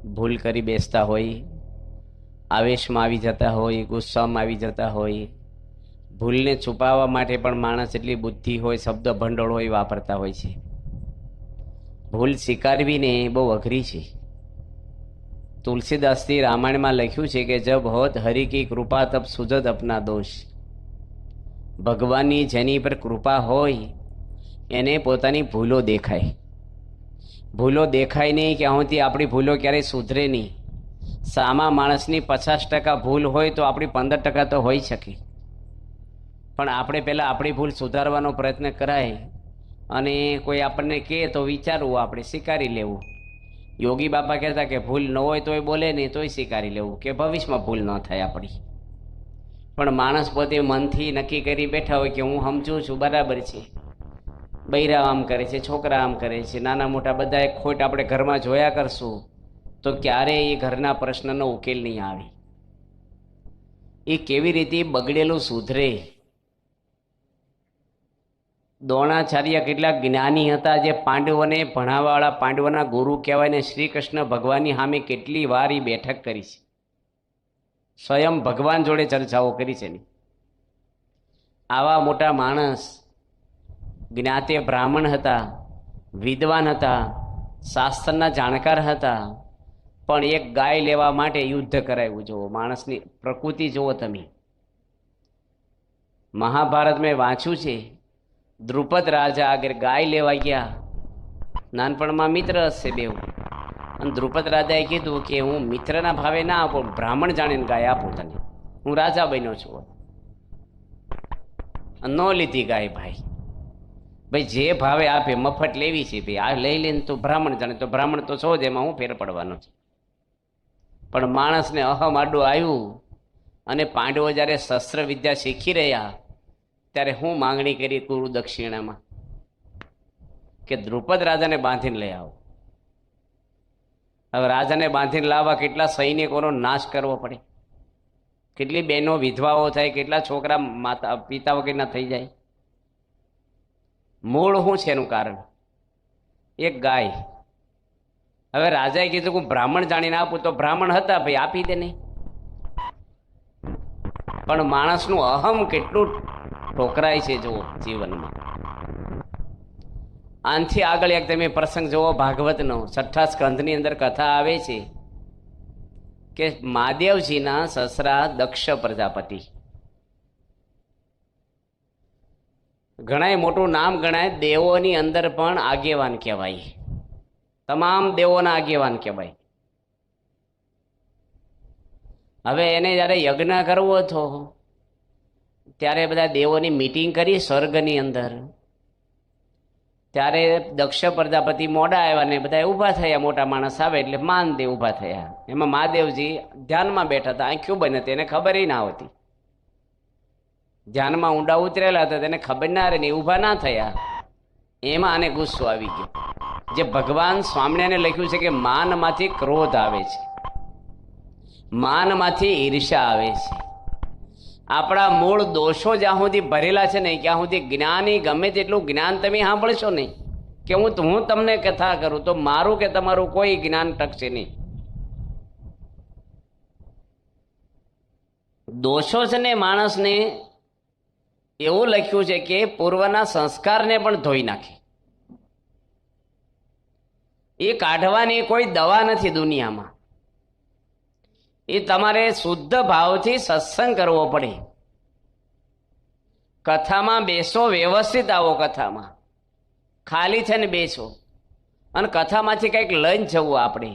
ભૂલ કરી બેસતા હોય, આવેશમાં આવી જતા હોય, ગુસ્સામાં આવી જતા હોય. ભૂલને છુપાવવા માટે પણ માણસ એટલી બુદ્ધિ હોય, શબ્દ ભંડોળ હોય, વાપરતા હોય છે. ભૂલ સ્વીકારવી ને બહુ અઘરી છે. તુલસીદાસથી રામાયણમાં લખ્યું છે કે જબ હોત હરિ કી કૃપા તબ સુજત અપના દોષ. ભગવાનની જેની પર કૃપા હોય એને પોતાની ભૂલો દેખાય. ભૂલો દેખાય નહીં કે અહીંથી આપણી ભૂલો ક્યારેય સુધરે નહીં. સામા માણસની 50% ભૂલ હોય તો આપણી 15% તો હોઈ શકે, પણ આપણે પહેલાં આપણી ભૂલ સુધારવાનો પ્રયત્ન કરાય અને કોઈ આપણને કહે તો વિચારવું, આપણે સ્વીકારી લેવું. યોગી બાપા કહેતા કે ભૂલ ન હોય તોય બોલે નહીં તોય સ્વીકારી લેવું કે ભવિષ્યમાં ભૂલ ન થાય આપણી. પણ માણસ પોતે મનથી નક્કી કરી બેઠા હોય કે હું સમજું છું, બરાબર છે, બૈરા આમ કરે છે, છોકરા આમ કરે છે, નાના મોટા બધા એક ખોટ આપણે ઘરમાં જોયા કરશું તો ક્યારેય એ ઘરના પ્રશ્નનો ઉકેલ નહીં આવે. એ કેવી રીતે બગડેલું સુધરે? દ્રોણાચાર્ય કેટલાક જ્ઞાની હતા જે પાંડવોને ભણાવવાવાળા, પાંડવોના ગુરુ કહેવાય ને. શ્રી કૃષ્ણ ભગવાનની સામે કેટલી વાર એ બેઠક કરી છે, સ્વયં ભગવાન જોડે ચર્ચાઓ કરી છે. આવા મોટા માણસ જ્ઞાતે બ્રાહ્મણ હતા, વિદ્વાન હતા, શાસ્ત્રના જાણકાર હતા, પણ એક ગાય લેવા માટે યુદ્ધ કરાવ્યું. જુઓ માણસની પ્રકૃતિ જુઓ તમે. મહાભારત મેં વાંચ્યું છે, દ્રુપદ રાજા આગળ ગાય લેવા ગયા. નાનપણમાં મિત્ર હશે બેવ, અને દ્રુપદ રાજાએ કીધું કે હું મિત્રના ભાવે ના આપું, બ્રાહ્મણ જાણીને ગાય આપું તને, હું રાજા બન્યો છું. ન લીધી ગાય. ભાઈ જે ભાવે આપે, મફત લેવી છે ભાઈ, આ લઈ લઈને તો બ્રાહ્મણ જાણે, તો બ્રાહ્મણ તો છો જ, એમાં હું ફેર પડવાનો છે. પણ માણસને અહમ આડું આવ્યું અને પાંડવો જ્યારે શસ્ત્ર વિદ્યા શીખી રહ્યા ત્યારે હું માંગણી કરી ગુરુ દક્ષિણામાં કે દ્રુપદ રાજાને બાંધીને લઈ આવો. હવે રાજાને બાંધીને લાવવા કેટલા સૈનિકોનો નાશ કરવો પડે, કેટલી બહેનો વિધવાઓ થાય, કેટલા છોકરા માતા પિતા વગેરેના થઈ જાય. મૂળ શું છે એનું કારણ? એક ગાય. હવે રાજાએ કીધું હું બ્રાહ્મણ જાણીને આપું, તો બ્રાહ્મણ હતા ભાઈ, આપી દે નહીં. પણ માણસનું અહમ કેટલું ઠોકરાય છે જુઓ જીવનમાં. આનથી આગળ એક તમે પ્રસંગ જુઓ ભાગવતનો 6ઠ્ઠા સ્કંધની અંદર કથા આવે છે કે મહાદેવજીના સસરા દક્ષ પ્રજાપતિ, ઘણાય મોટું નામ ગણાય, દેવોની અંદર પણ આગેવાન કહેવાય, તમામ દેવોના આગેવાન કહેવાય. હવે એને જ્યારે યજ્ઞ કરવો હતો ત્યારે બધા દેવોની મીટિંગ કરી સ્વર્ગની અંદર. ત્યારે દક્ષ પ્રજાપતિ મોડા આવ્યા ને બધા ઊભા થયા. મોટા માણસ આવે એટલે માનદેવ ઊભા થયા. એમાં મહાદેવજી ધ્યાનમાં બેઠા હતા, આંખ્યું બંધ હતી, એને ખબર ના આવતી. ધ્યાનમાં ઊંડા ઉતરેલા હતા, તેને ખબર ના રહે ને ઊભા ના થયા. એમાં આને ગુસ્સો આવી ગયો. જે ભગવાન સ્વામિનારાયણે લખ્યું છે કે માનમાંથી ક્રોધ આવે છે, માનમાંથી ઈર્ષ્યા આવે છે. આપણા મૂળ દોષો જ્યાં સુધી ભરેલા છે ને ત્યાં સુધી જ્ઞાની ગમે તેટલું જ્ઞાન તમે સાંભળશો નહીં કે હું તમને કથા કરું તો મારું કે તમારું કોઈ જ્ઞાન ટકશે નહીં. દોષો છે ને માણસને એવું લખ્યું છે કે પૂર્વના સંસ્કારને પણ ધોઈ નાખે. એ કાઢવાની કોઈ દવા નથી દુનિયામાં. એ તમારે શુદ્ધ ભાવથી સત્સંગ કરવો પડે. કથામાં બેસો, વ્યવસ્થિત આવો. કથામાં ખાલી થઈને બેસો અને કથામાંથી કંઈક લઈને જવું આપણે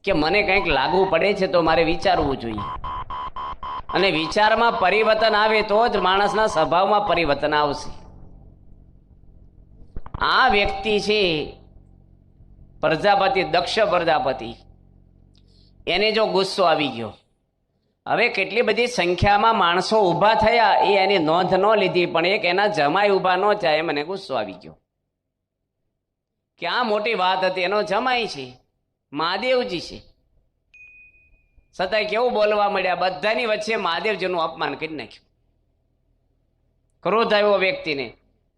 કે મને કંઈક લાગવું પડે છે તો મારે વિચારવું જોઈએ. અને વિચારમાં પરિવર્તન આવે તો જ માણસના સ્વભાવમાં પરિવર્તન આવશે. આ વ્યક્તિ છે પ્રજાપતિ, દક્ષ પ્રજાપતિ, એને જો ગુસ્સો આવી ગયો. હવે કેટલી બધી સંખ્યામાં માણસો ઊભા થયા, એ એની નોંધ ન લીધી, પણ એક એના જમાઈ ઊભા ન થાય, મને ગુસ્સો આવી ગયો. ક્યાં મોટી વાત હતી, એનો જમાઈ છે, મહાદેવજી છે, છતાંય કેવું બોલવા મળ્યા. બધાની વચ્ચે મહાદેવજીનું અપમાન કરી નાખ્યું. ક્રોધ આવ્યો વ્યક્તિને.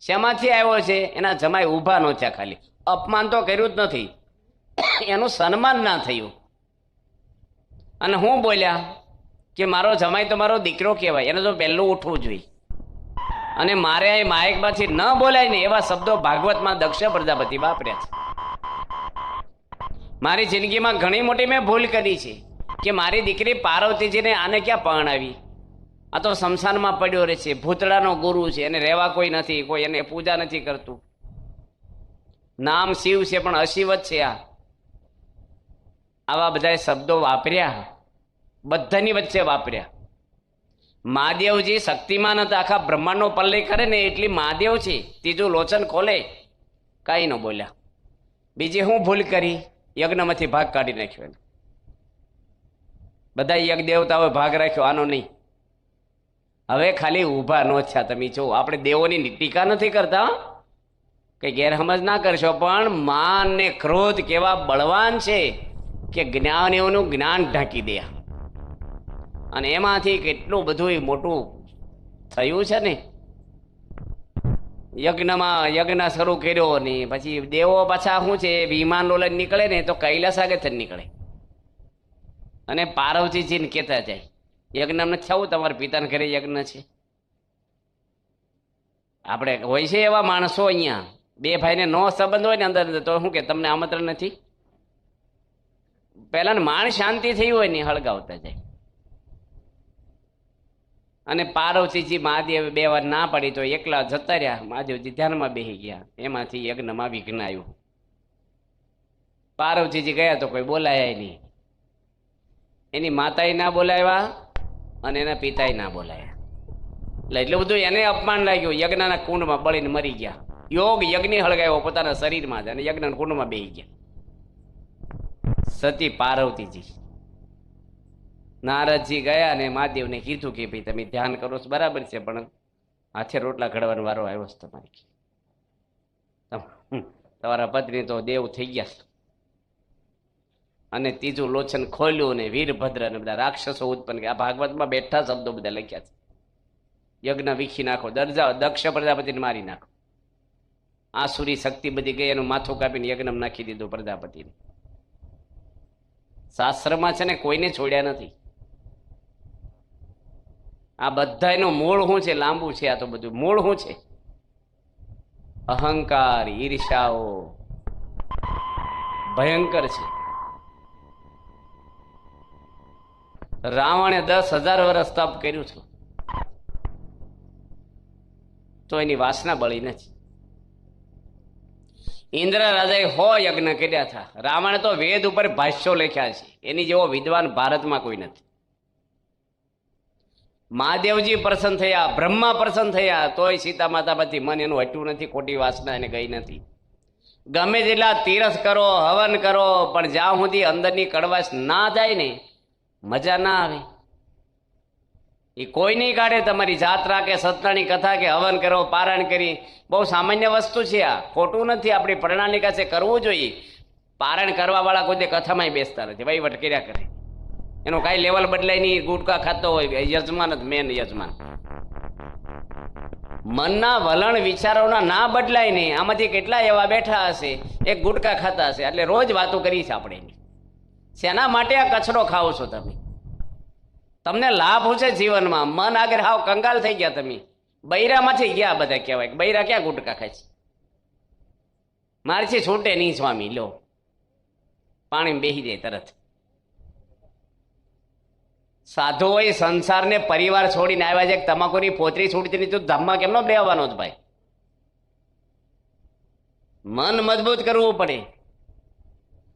શેમાંથી આવ્યો છે? એના જમાઈ ઊભા ન થયા. ખાલી અપમાન તો કર્યું જ નથી, એનું સન્માન ના થયું. અને હું બોલ્યા કે મારો જમાઈ તો મારો દીકરો કહેવાય, એને તો પહેલું ઉઠવું જોઈએ. અને મારે અહીં માયકમાંથી ન બોલાય ને એવા શબ્દો ભાગવતમાં દક્ષ પ્રજાપતિ વાપર્યા છે. મારી જિંદગીમાં ઘણી મોટી મેં ભૂલ કરી છે કે મારી દીકરી પાર્વતીજીને આને ક્યાં પરણાવી. આ તો શમશાનમાં પડ્યો રહે છે, ભૂતળાનો ગુરુ છે, એને રહેવા કોઈ નથી, કોઈ એને પૂજા નથી કરતું. નામ શિવ છે પણ અશિવ જ છે. આવા બધા શબ્દો વાપર્યા, બધાની વચ્ચે વાપર્યા. મહાદેવજી શક્તિમાન હતા, આખા બ્રહ્માંડનો પલ્લે કરે ને એટલી મહાદેવ છે. ત્રીજું લોચન ખોલે, કાંઈ ન બોલ્યા. બીજી હું ભૂલ કરી, યજ્ઞમાંથી ભાગ કાઢી નાખ્યો એને. બધા યજ્ઞ દેવતાઓએ ભાગ રાખ્યો, આનો નહીં. હવે ખાલી ઊભા ન થયા. તમે જો, આપણે દેવોની ટીકા નથી કરતા, કઈ ગેરસમજ ના કરશો, પણ માન ને ક્રોધ કેવા બળવાન છે કે જ્ઞાન એનું જ્ઞાન ઢાંકી દે. અને એમાંથી કેટલું બધું મોટું થયું છે ને. યજ્ઞ શરૂ કર્યો ને પછી દેવો પાછા શું છે, વિમાન લઈને નીકળે ને તો કૈલાસ આગળ નીકળે અને પાર્વતીજીને કહેતા જાય, યજ્ઞ નથી થવું, તમારા પિતાને ઘરે યજ્ઞ છે. આપણે હોય છે એવા માણસો અહીંયા, બે ભાઈને નો સંબંધ હોય ને અંદર તો શું કે તમને આમંત્રણ નથી. પહેલા માણ શાંતિ થઈ હોય ને હળગાવતા જાય. અને પાર્વતીજી મહાદેવ બે વાર ના પડી તો એકલા જતા રહ્યા. મહાદેવજી ધ્યાનમાં બેસી ગયા, એમાંથી યજ્ઞમાં વિઘ્ન આવ્યું. પાર્વતીજી ગયા તો કોઈ બોલાયા નહીં. એની માતાએ ના બોલાવ્યા અને એના પિતાએ ના બોલાયા. એટલે બધું એને અપમાન લાગ્યું. યજ્ઞના કુંડમાં બળીને મરી ગયા. યોગ યજ્ઞ હળગાવ્યો પોતાના શરીરમાં જ અને યજ્ઞના કુંડમાં બેસી ગયા. સતી પાર્વતીજી. નારદજી ગયા અને મહાદેવને કીધું કે ભાઈ તમે ધ્યાન કરો છો બરાબર છે, પણ હાથે રોટલા ઘડવાનો વારો આવ્યો છે તમારી. તમારા પત્ની તો દેવ થઈ ગયા. અને ત્રીજું લોચન ખોલ્યું ને વીરભદ્ર ને બધા રાક્ષસો ઉત્પન્ન કર્યા. આ ભાગવતમાં બેઠા શબ્દો બધા લખ્યા છે. યજ્ઞ વીખી નાખો, દક્ષ પ્રજાપતિને મારી નાખો. આસુરી શક્તિ બધી ગઈ, એનું માથું કાપીને યજ્ઞ નાખી દીધું પ્રજાપતિને. શાસ્ત્રમાં છે ને કોઈને છોડ્યા નથી. આ બધાનું મૂળ શું છે? લાંબુ છે આ તો બધું. મૂળ શું છે? અહંકાર, ઈર્ષાઓ ભયંકર છે. રાવણે 10,000 વર્ષ તપ કર્યું છે તો એની વાસના બળી નથી. ઇન્દ્ર રાજાએ 100 યજ્ઞ કર્યા હતા. રાવણે તો વેદ ઉપર ભાષ્યો લખ્યા છે. એની જેવો વિદ્વાન ભારતમાં કોઈ નથી. મહાદેવજી પ્રસન્ન થયા, બ્રહ્મા પ્રસન્ન થયા, તોય સીતા માતા પછી મન એનું હટ્યું નથી. ખોટી વાસના એને ગઈ નથી. ગમે તેટલા તીરસ કરો, હવન કરો, પણ જ્યાં સુધી અંદરની કડવાશ ના જાય ને મજા ના આવે. એ કોઈ નહીં કાઢે. તમારી જાત્રા કે સત્તાની કથા કે હવન કરો, પારાયણ કરી, બહુ સામાન્ય વસ્તુ છે આ, ખોટું નથી. આપણી પ્રણાલિકા છે, કરવું જોઈએ. પારાયણ કરવા વાળા કોઈ કથામાં બેસતા નથી, વહીવટ કર્યા કરે. એનું કાંઈ લેવલ બદલાય નહીં. ગુટકા ખાતો હોય યજમાન જ મેન યજમાન. મનના વલણ વિચારોના ના બદલાય નહીં. આમાંથી કેટલા એવા બેઠા હશે, એક ગુટકા ખાતા હશે, એટલે રોજ વાતો કરી છે આપણે એની. શેના માટે આ કચરો ખાઓ છો તમે? તમને લાભ છે જીવનમાં. મન આગળ હાવ કંગાલ થઈ ગયા તમે. બૈરામાંથી ગયા બધા કહેવાય. બૈરા ક્યાં ગુટકા ખાય છે? મારથી છૂટે નહીં સ્વામી. લો પાણી બેસી જાય તરત. સાધુઓએ સંસારને પરિવાર છોડીને આવ્યા છે. તમાકુની પોતરી છૂટતી નહીં તો ધામમાં કેમનો બેહવાનો જ ભાઈ? મન મજબૂત કરવું પડે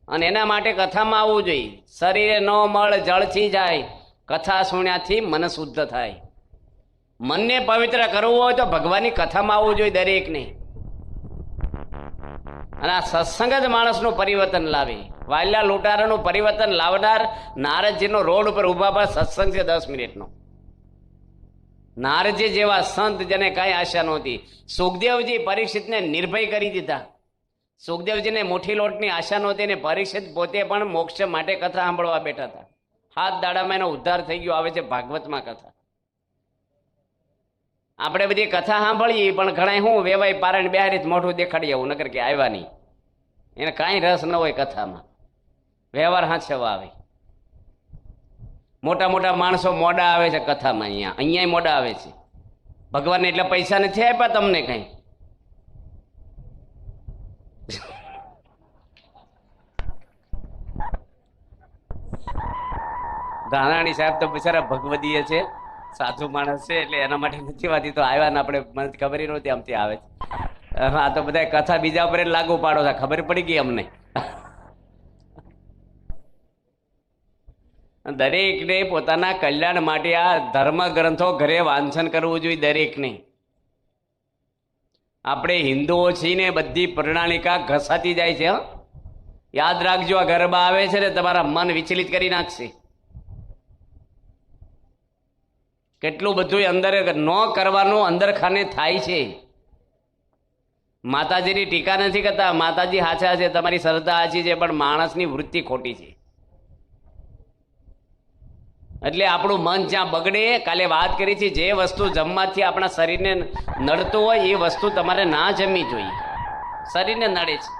અને એના માટે કથામાં આવવું જોઈએ. શરીરે નો મળ જળથી જાય. કથા સુણ્યાથી મન શુદ્ધ થાય. મનને પવિત્ર કરવું હોય તો ભગવાનની કથામાં આવવું જોઈએ દરેકને. અને આ સત્સંગ જ માણસનું પરિવર્તન લાવે. વાયલા લૂંટારાનું પરિવર્તન લાવનાર નારદજીનો રોડ ઉપર ઉભા પર સત્સંગ છે 10 મિનિટનો. નારદજી જેવા સંત જેને કાંઈ આશા નહોતી. સુખદેવજી પરીક્ષિતને નિર્ભય કરી દીધા. સુખદેવજીને મુઠ્ઠી લોટની આશા નહોતી ને પરીક્ષિત પોતે પણ મોક્ષ માટે કથા સાંભળવા બેઠા હતા. 7 દાડામાં એનો ઉદ્ધાર થઈ ગયો. આવે છે ભાગવતમાં કથા. આપણે બધી કથા સાંભળીએ પણ ઘણા શું વેવાય પારાયણ બેહારી મોઢું દેખાડી આવું, નકર કે આવ્યા નહીં. એને કાંઈ રસ ન હોય કથામાં. વ્યવહાર હાથેવા આવે. મોટા મોટા માણસો મોડા આવે છે કથામાં, અહીંયા મોડા આવે છે. ભગવાનને એટલે પૈસા નથી આપ્યા તમને કઈ. ધાનાણી સાહેબ તો બિચારા ભગવદીય છે, સાધુ માણસ છે, એટલે એના માટે નથી વાતી તો આવ્યા ને આપણે મને ખબર નહોતી આમથી આવે છે. હા તો બધા કથા બીજા ઉપર લાગુ પાડો છે, ખબર પડી ગઈ અમને. દરેકને પોતાના કલ્યાણ માટે આ ધર્મ ગ્રંથો ઘરે વાંચન કરવું જોઈએ દરેકને. આપણે હિન્દુઓ છીએ ને બધી પ્રણાલિકા ઘસાતી જાય છે. યાદ રાખજો, આ ગરબા આવે છે ને તમારા મન વિચલિત કરી નાખશે. કેટલું બધું અંદર ન કરવાનું અંદર ખાને થાય છે. માતાજીની ટીકા નથી કરતા, માતાજી હાચા છે, તમારી શ્રદ્ધા હાચી છે, પણ માણસની વૃત્તિ ખોટી છે. એટલે આપણું મન જ્યાં બગડે, કાલે વાત કરી છે, જે વસ્તુ જમવાથી આપણા શરીરને નડતું હોય એ વસ્તુ તમારે ના જમવી જોઈએ, શરીરને નડે છે.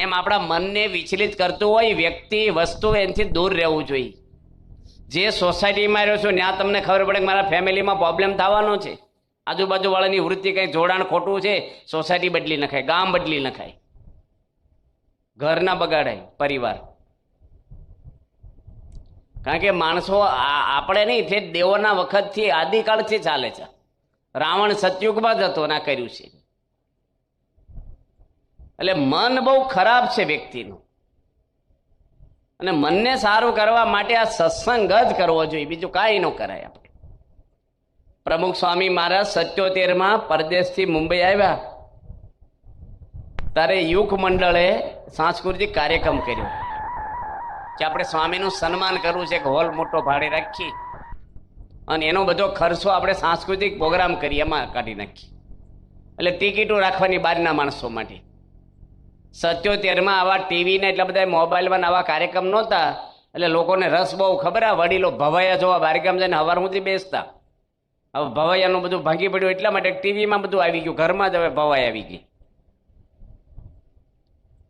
એમ આપણા મનને વિચલિત કરતું હોય વ્યક્તિ વસ્તુ, એનાથી દૂર રહેવું જોઈએ. જે સોસાયટીમાં રહ્યો છો ત્યાં તમને ખબર પડે કે મારા ફેમિલીમાં પ્રોબ્લેમ થવાનો છે, આજુબાજુવાળાની વૃત્તિ કંઈ જોડાણ ખોટું છે, સોસાયટી બદલી નખાય, ગામ બદલી નખાય, ઘર ના બગાડાય, પરિવાર. કારણ કે માણસો આપણે નહીં, તે દેવોના વખતથી આદિકાળથી ચાલે છે. રાવણ સતયુગમાં જ હતો ના કર્યું છે. એટલે મન બહુ ખરાબ છે વ્યક્તિનું, અને મનને સારું કરવા માટે આ સત્સંગ જ કરવો જોઈએ, બીજું કાંઈ ન કરાય. આપણે પ્રમુખ સ્વામી મહારાજ 77માં પરદેશથી મુંબઈ આવ્યા ત્યારે યુગ મંડળે સાંસ્કૃતિક કાર્યક્રમ કર્યો કે આપણે સ્વામીનું સન્માન કરવું છે, હોલ મોટો ભાડે રાખી અને એનો બધો ખર્ચો આપણે સાંસ્કૃતિક પ્રોગ્રામ કરી એમાં કાઢી નાખી. એટલે ટિકિટો રાખવાની બહારના માણસો માટે. 77માં આવા ટીવીને એટલા બધા મોબાઈલમાં આવા કાર્યક્રમ નહોતા, એટલે લોકોને રસ બહુ. ખબર આ વડીલો ભવાયા જોવા બારગામ જઈને હવાર સુધી બેસતા. હવે ભવાયાનું બધું ભાંગી પડ્યું એટલા માટે ટીવીમાં બધું આવી ગયું, ઘરમાં જ હવે ભવાઈ આવી ગઈ.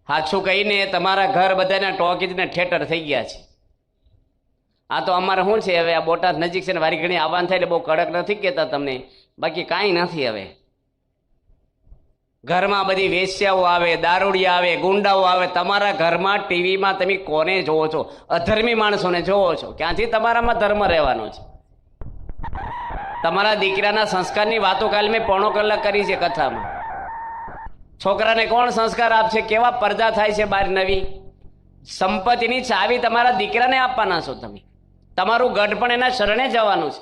સાચું કહીને તમારા ઘર બધાના ટોકીજને થિયેટર થઈ ગયા છે. આ તો અમારે શું છે, હવે આ બોટાદ નજીક છે ને વારી ઘણી આવવાનું થાય એટલે બહુ કડક નથી કહેતા તમને, બાકી કાંઈ નથી. હવે ઘરમાં બધી વેશ્યાઓ આવે, દારૂડિયા આવે, ગુંડાઓ આવે. તમારા ઘરમાં ટીવીમાં તમે કોને જોવો છો? અધર્મી માણસોને જોવો છો. ક્યાંથી તમારામાં ધર્મ રહેવાનો છે? તમારા દીકરાના સંસ્કારની વાતો કાલે મેં પોણો કલાક કરી છે કથામાં. છોકરાને કોણ સંસ્કાર આપશે? કેવા પડદા થાય છે બહાર નવી. સંપત્તિની ચાવી તમારા દીકરાને આપવાના છો તમે. તમારું ગઢ પણ એના શરણે જવાનું છે.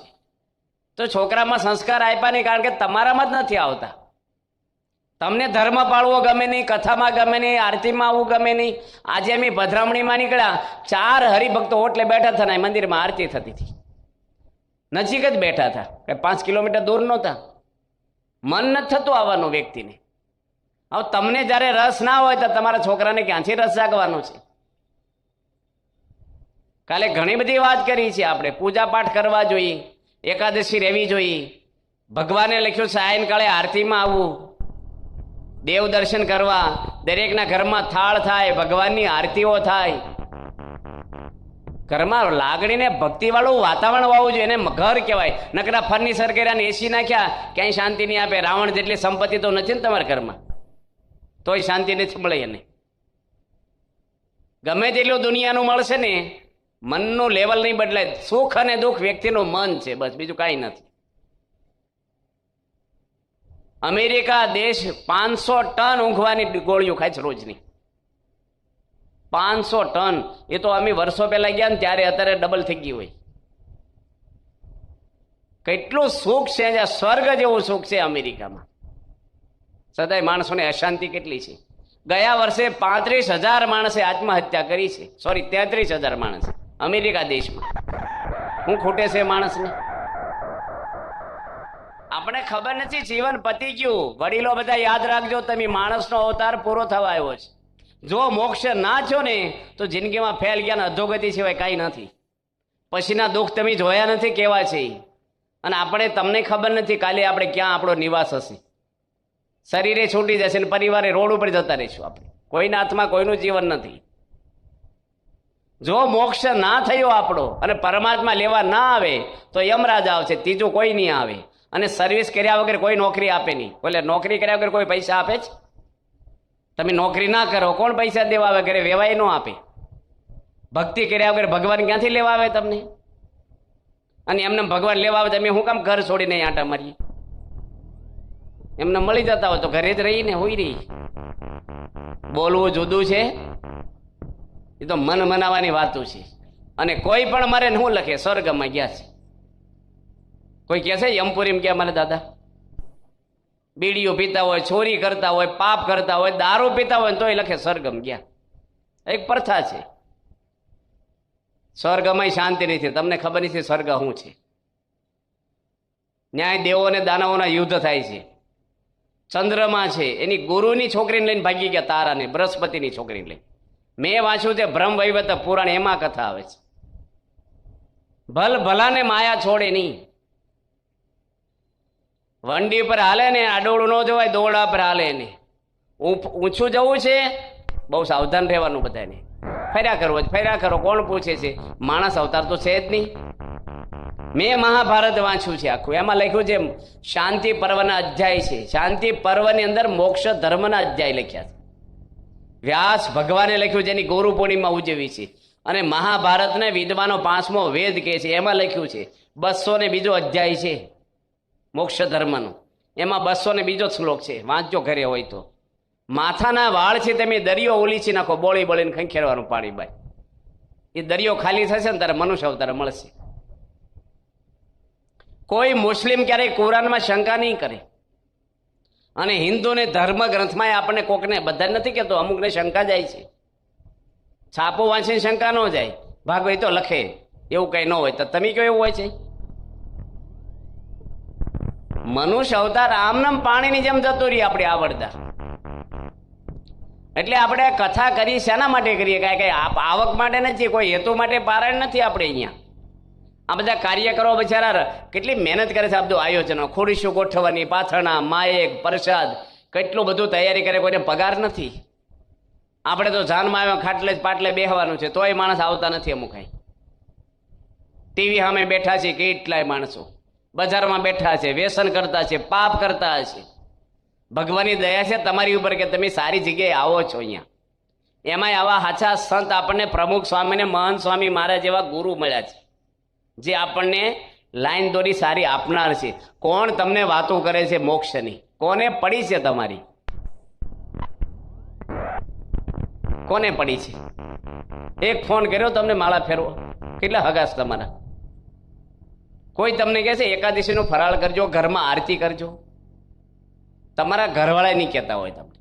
તો છોકરામાં સંસ્કાર આપ્યા નહીં, કારણ કે તમારામાં જ નથી આવતા. તમને ધર્મ પાળવો ગમે નહીં, કથામાં ગમે નહીં, આરતીમાં આવવું ગમે નહીં. આજે અમે ભદ્રામણીમાં નીકળ્યા, 4 હરિભક્તો હોટલે બેઠા હતા, મંદિરમાં આરતી થતી હતી, નજીક જ બેઠા હતા, કે 5 કિલોમીટર દૂર નહોતા. મન નથી થતું આવવાનું વ્યક્તિને. હવે તમને જ્યારે રસ ના હોય તો તમારા છોકરાને ક્યાંથી રસ જાગવાનો છે? કાલે ઘણી બધી વાત કરી છે આપણે. પૂજા પાઠ કરવા જોઈએ, એકાદશી રહેવી જોઈએ, ભગવાને લખ્યું સાયંકાળે આરતીમાં આવવું, દેવ દર્શન કરવા, દરેકના ઘરમાં થાળ થાય, ભગવાનની આરતીઓ થાય. ઘરમાં લાગણીને ભક્તિવાળું વાતાવરણ હોવું જોઈએ, એને ઘર કહેવાય. નકરા ફર્નિચર કર્યા ને એસી નાખ્યા, ક્યાંય શાંતિ નહીં આપે. રાવણ જેટલી સંપત્તિ તો નથી ને તમારા ઘરમાં, તોય શાંતિ નથી મળે એને. ગમે તેટલું દુનિયાનું મળશે ને, મનનું લેવલ નહીં બદલાય. સુખ અને દુઃખ વ્યક્તિનું મન છે, બસ, બીજું કાંઈ નથી. અમેરિકા દેશ 500 ટન ઊંઘવાની ગોળીઓ ખાય છે રોજની. 500 ટન. એ તો અમે વર્ષો પહેલા ગયા ને ત્યારે, અત્યારે ડબલ થઈ ગઈ હોય. કેટલું સુખ છે, સ્વર્ગ જેવું સુખ છે અમેરિકામાં. સદાય માણસોને અશાંતિ કેટલી છે. ગયા વર્ષે 35,000 માણસે આત્મહત્યા કરી છે. સોરી, 33,000 માણસે અમેરિકા દેશમાં. હું ખૂટે છે માણસને? આપણે ખબર નથી, જીવન પતી ગયું. વડીલો બધા યાદ રાખજો, તમે માણસનો અવતાર પૂરો થવા આવ્યો છે. જો મોક્ષ ના છો ને તો જિંદગીમાં ફેલ ગયા, અધોગતિ સિવાય કાંઈ નથી. પછીના દુઃખ તમે જોયા નથી કેવા છે. અને આપણે, તમને ખબર નથી કાલે આપણે ક્યાં આપણો નિવાસ હશે. શરીરે છૂટી જશે ને પરિવારે રોડ ઉપર જતા રહીશું આપણે. કોઈના હાથમાં કોઈનું જીવન નથી. જો મોક્ષ ના થયો આપણો અને પરમાત્મા લેવા ના આવે તો યમરાજ આવશે, ત્રીજું કોઈ નહીં આવે. અને સર્વિસ કર્યા વગર કોઈ નોકરી આપે નહીં. એટલે નોકરી કર્યા વગર કોઈ પૈસા આપે જ? તમે નોકરી ના કરો, કોણ પૈસા દેવા વગર વેવાય ન આપે? ભક્તિ કર્યા વગર ભગવાન ક્યાંથી લેવા આવે તમને? અને એમને ભગવાન લેવા આવે તમે શું કામ ઘર છોડીને આંટા મારીએ? એમને મળી જતા હોય તો ઘરે જ રહીને હોઈ રહી. બોલવું જુદું છે, એ તો મન મનાવાની વાતું છે. અને કોઈ પણ મારે શું લખે સ્વર્ગમાં ગયા છે. કોઈ કહે છે યમપુરીમાં ગયા મારા દાદા? બીડીઓ પીતા હોય, ચોરી કરતા હોય, પાપ કરતા હોય, દારૂ પીતા હોય તોય લખે સ્વર્ગમાં ગયા. એક પ્રથા છે. સ્વર્ગમાં શાંતિ નથી. તમને ખબર નથી સ્વર્ગ શું છે? ન્યાય દેવો અને દાનવોના યુદ્ધ થાય છે. ચંદ્રમાં છે એની ગુરુની છોકરીને લઈને ભાગી ગયા, તારાને, બૃહસ્પતિની છોકરીને લઈને. મેં વાંચ્યું છે બ્રહ્મ વૈવત પુરાણ, એમાં કથા આવે છે. ભલ ભલાને માયા છોડે નહીં. વંડી પર હાલે ને આડોળું ન જવાય, દોરડા પર હાલે ને. ઊંચું જવું છે, બહુ સાવધાન રહેવાનું બધાને. ફર્યા કરવો જ, ફર્યા કરો. કોણ પૂછે છે? માણસ અવતાર તો છે જ નહીં. મેં મહાભારત વાંચ્યું છે આખું, એમાં લખ્યું છે શાંતિ પર્વના અધ્યાય છે. શાંતિ પર્વની અંદર મોક્ષ ધર્મના અધ્યાય લખ્યા છે. વ્યાસ ભગવાને લખ્યું જેની ગુરુ પૂર્ણિમા ઉજવી છે. અને મહાભારતને વિદ્વાનો 5મો વેદ કહે છે. એમાં લખ્યું છે 202 અધ્યાય છે મોક્ષ ધર્મનો. એમાં 202 શ્લોક છે. વાંચજો ઘરે હોય તો. માથાના વાળ છે તમે દરિયો ઓલીચી નાખો, બોળી બોળીને ખંખેરવાનું પાણી બાય. એ દરિયો ખાલી થશે ને ત્યારે મનુષ્ય અવતાર મળશે. કોઈ મુસ્લિમ ક્યારેય કુરાનમાં શંકા નહીં કરે. અને હિન્દુને ધર્મ ગ્રંથમાં આપણને કોકને બધા નથી કહેતો, અમુકને શંકા જાય છે. છાપો વાંચીને શંકા ન જાય. ભાગવત તો લખે એવું કઈ ન હોય તો તમે કયો એવું હોય છે? મનુષ્ય અવતાર આમનામ પાણીની જેમ જતો રહી આપણે આવડતા. એટલે આપણે કથા કરી શાના માટે કરીએ? કઈ આવક માટે નથી, કોઈ હેતુ માટે પારાયણ નથી. આપણે અહીંયા આ બધા કાર્યકરો બિચારા કેટલી મહેનત કરે છે. આ બધું આયોજનો, ખોડીશું ગોઠવવાની, પાથરણા, માયક, પ્રસાદ, કેટલું બધું તૈયારી કરે. કોઈને પગાર નથી. આપણે તો જાનમાં આવ્યા ખાટલે પાટલે બેહવાનું છે, તોય માણસ આવતા નથી. અમુક ટીવી સામે બેઠા છે કેટલાય માણસો, બજારમાં બેઠા છે, વ્યસન કરતા છે, પાપ કરતા છે. ભગવાનની દયા છે તમારી ઉપર કે તમે સારી જગ્યાએ આવો છો અહીંયા. એમાંય આવા સાચા સંત આપણને પ્રમુખ સ્વામીને મહંત સ્વામી મારા જેવા ગુરુ મળ્યા છે, જે આપણને લાઈન દોરી સારી આપનાર છે. કોણ તમને વાતો કરે છે મોક્ષની? કોને પડી છે તમારી? કોને પડી છે? એક ફોન કર્યો તમને માળા ફેરવો, કેટલા હગાસ તમારા? કોઈ તમને કહે છે એકાદશીનો ફરાળ કરજો, ઘરમાં આરતી કરજો? તમારા ઘરવાળા નહીં કહેતા હોય તમને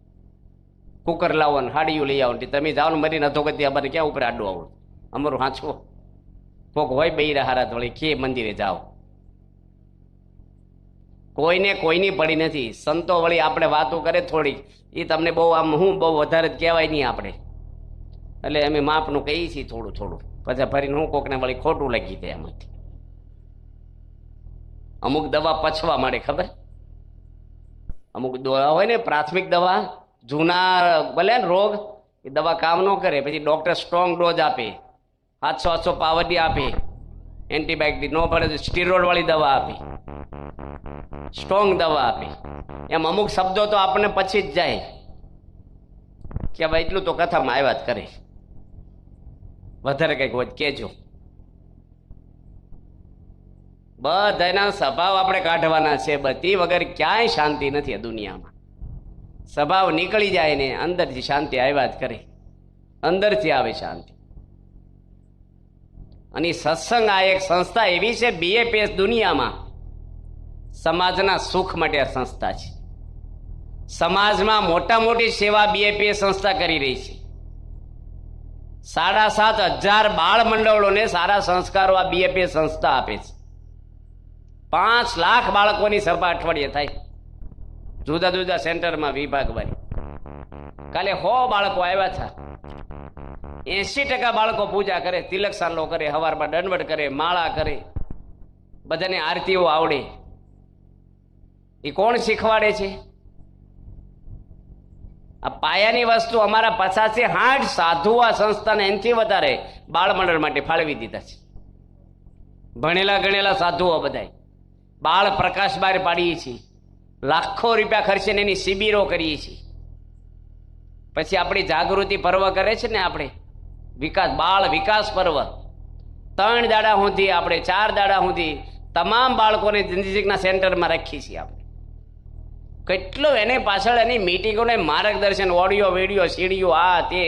કુકર લાવો ને હાડીયું લઈ આવો, તમે જાઓ ને મરીને અધોગતિ અમારે ક્યાં ઉપર આડું આવો? અમારું હાંચવો કોક હોય બૈરા હારા વળી કે મંદિરે જાઓ. કોઈને કોઈની પડી નથી. સંતો વળી આપણે વાતો કરે થોડીક, એ તમને બહુ આમ હું બહુ વધારે જ કહેવાય નહીં આપણે. એટલે અમે માપનું કહીએ છીએ થોડું થોડું, પછી ફરીને હું કોકને વળી ખોટું લખી દે એમાંથી. અમુક દવા પચવા માંડે, ખબર? અમુક દવા હોય ને પ્રાથમિક દવા, જૂના ભલે ને રોગ, એ દવા કામ ન કરે. પછી ડૉક્ટર સ્ટ્રોંગ ડોઝ આપે, 700 પાવરડી આપે, એન્ટીબાયોટિક ન પડે તો સ્ટીરોઇડ વાળી દવા આપે, સ્ટ્રોંગ દવા આપે. એમ અમુક શબ્દો તો આપણને પછી જ જાય કે ભાઈ એટલું તો કથામાં આવ્યા જ કરે, વધારે કંઈક હોય કહેજો. બધાના સ્વભાવ આપણે કાઢવાના છે. બધી વગર ક્યાંય શાંતિ નથી આ દુનિયામાં. સ્વભાવ નીકળી જાય ને અંદરથી શાંતિ આવ્યા જ કરે, અંદરથી આવે શાંતિ. અને સત્સંગ આ એક સંસ્થા એવી છે, બીએપીએસ દુનિયામાં સમાજના સુખ માટે આ સંસ્થા છે. સમાજમાં મોટા મોટી સેવા બીએપીએસ સંસ્થા કરી રહી છે. 7,500 બાળ મંડળોને સારા સંસ્કારો આ બીએપીએસ સંસ્થા આપે છે. 5 લાખ બાળકોની સભા અઠવાડિયે થાય, જુદા જુદા સેન્ટરમાં વિભાગવાળી. કાલે 100 બાળકો આવ્યા હતા. 80% બાળકો પૂજા કરે, તિલક સાલો કરે, હવારમાં દંડવટ કરે, માળા કરે, બધાને આરતીઓ આવડે. એ કોણ શીખવાડે છે? આ પાયાની વસ્તુ અમારા 50-60 સાધુ આ સંસ્થાને એનાથી વધારે બાળમંડળ માટે ફાળવી દીધા છે. ભણેલા ગણેલા સાધુઓ બધા બાળ પ્રકાશ બહાર પાડીએ છીએ, લાખો રૂપિયા ખર્ચીને એની શિબિરો કરીએ છીએ. પછી આપણી જાગૃતિ પર્વ કરે છે ને, આપણે વિકાસ બાળ વિકાસ પર્વ 3 દાડા સુધી, આપણે 4 દાડા સુધી તમામ બાળકોને નજીકના સેન્ટરમાં રાખીએ છીએ. આપણે કેટલું એને પાછળ એની મીટિંગોને માર્ગદર્શન, ઓડિયો વિડીયો સીડીઓ આ તે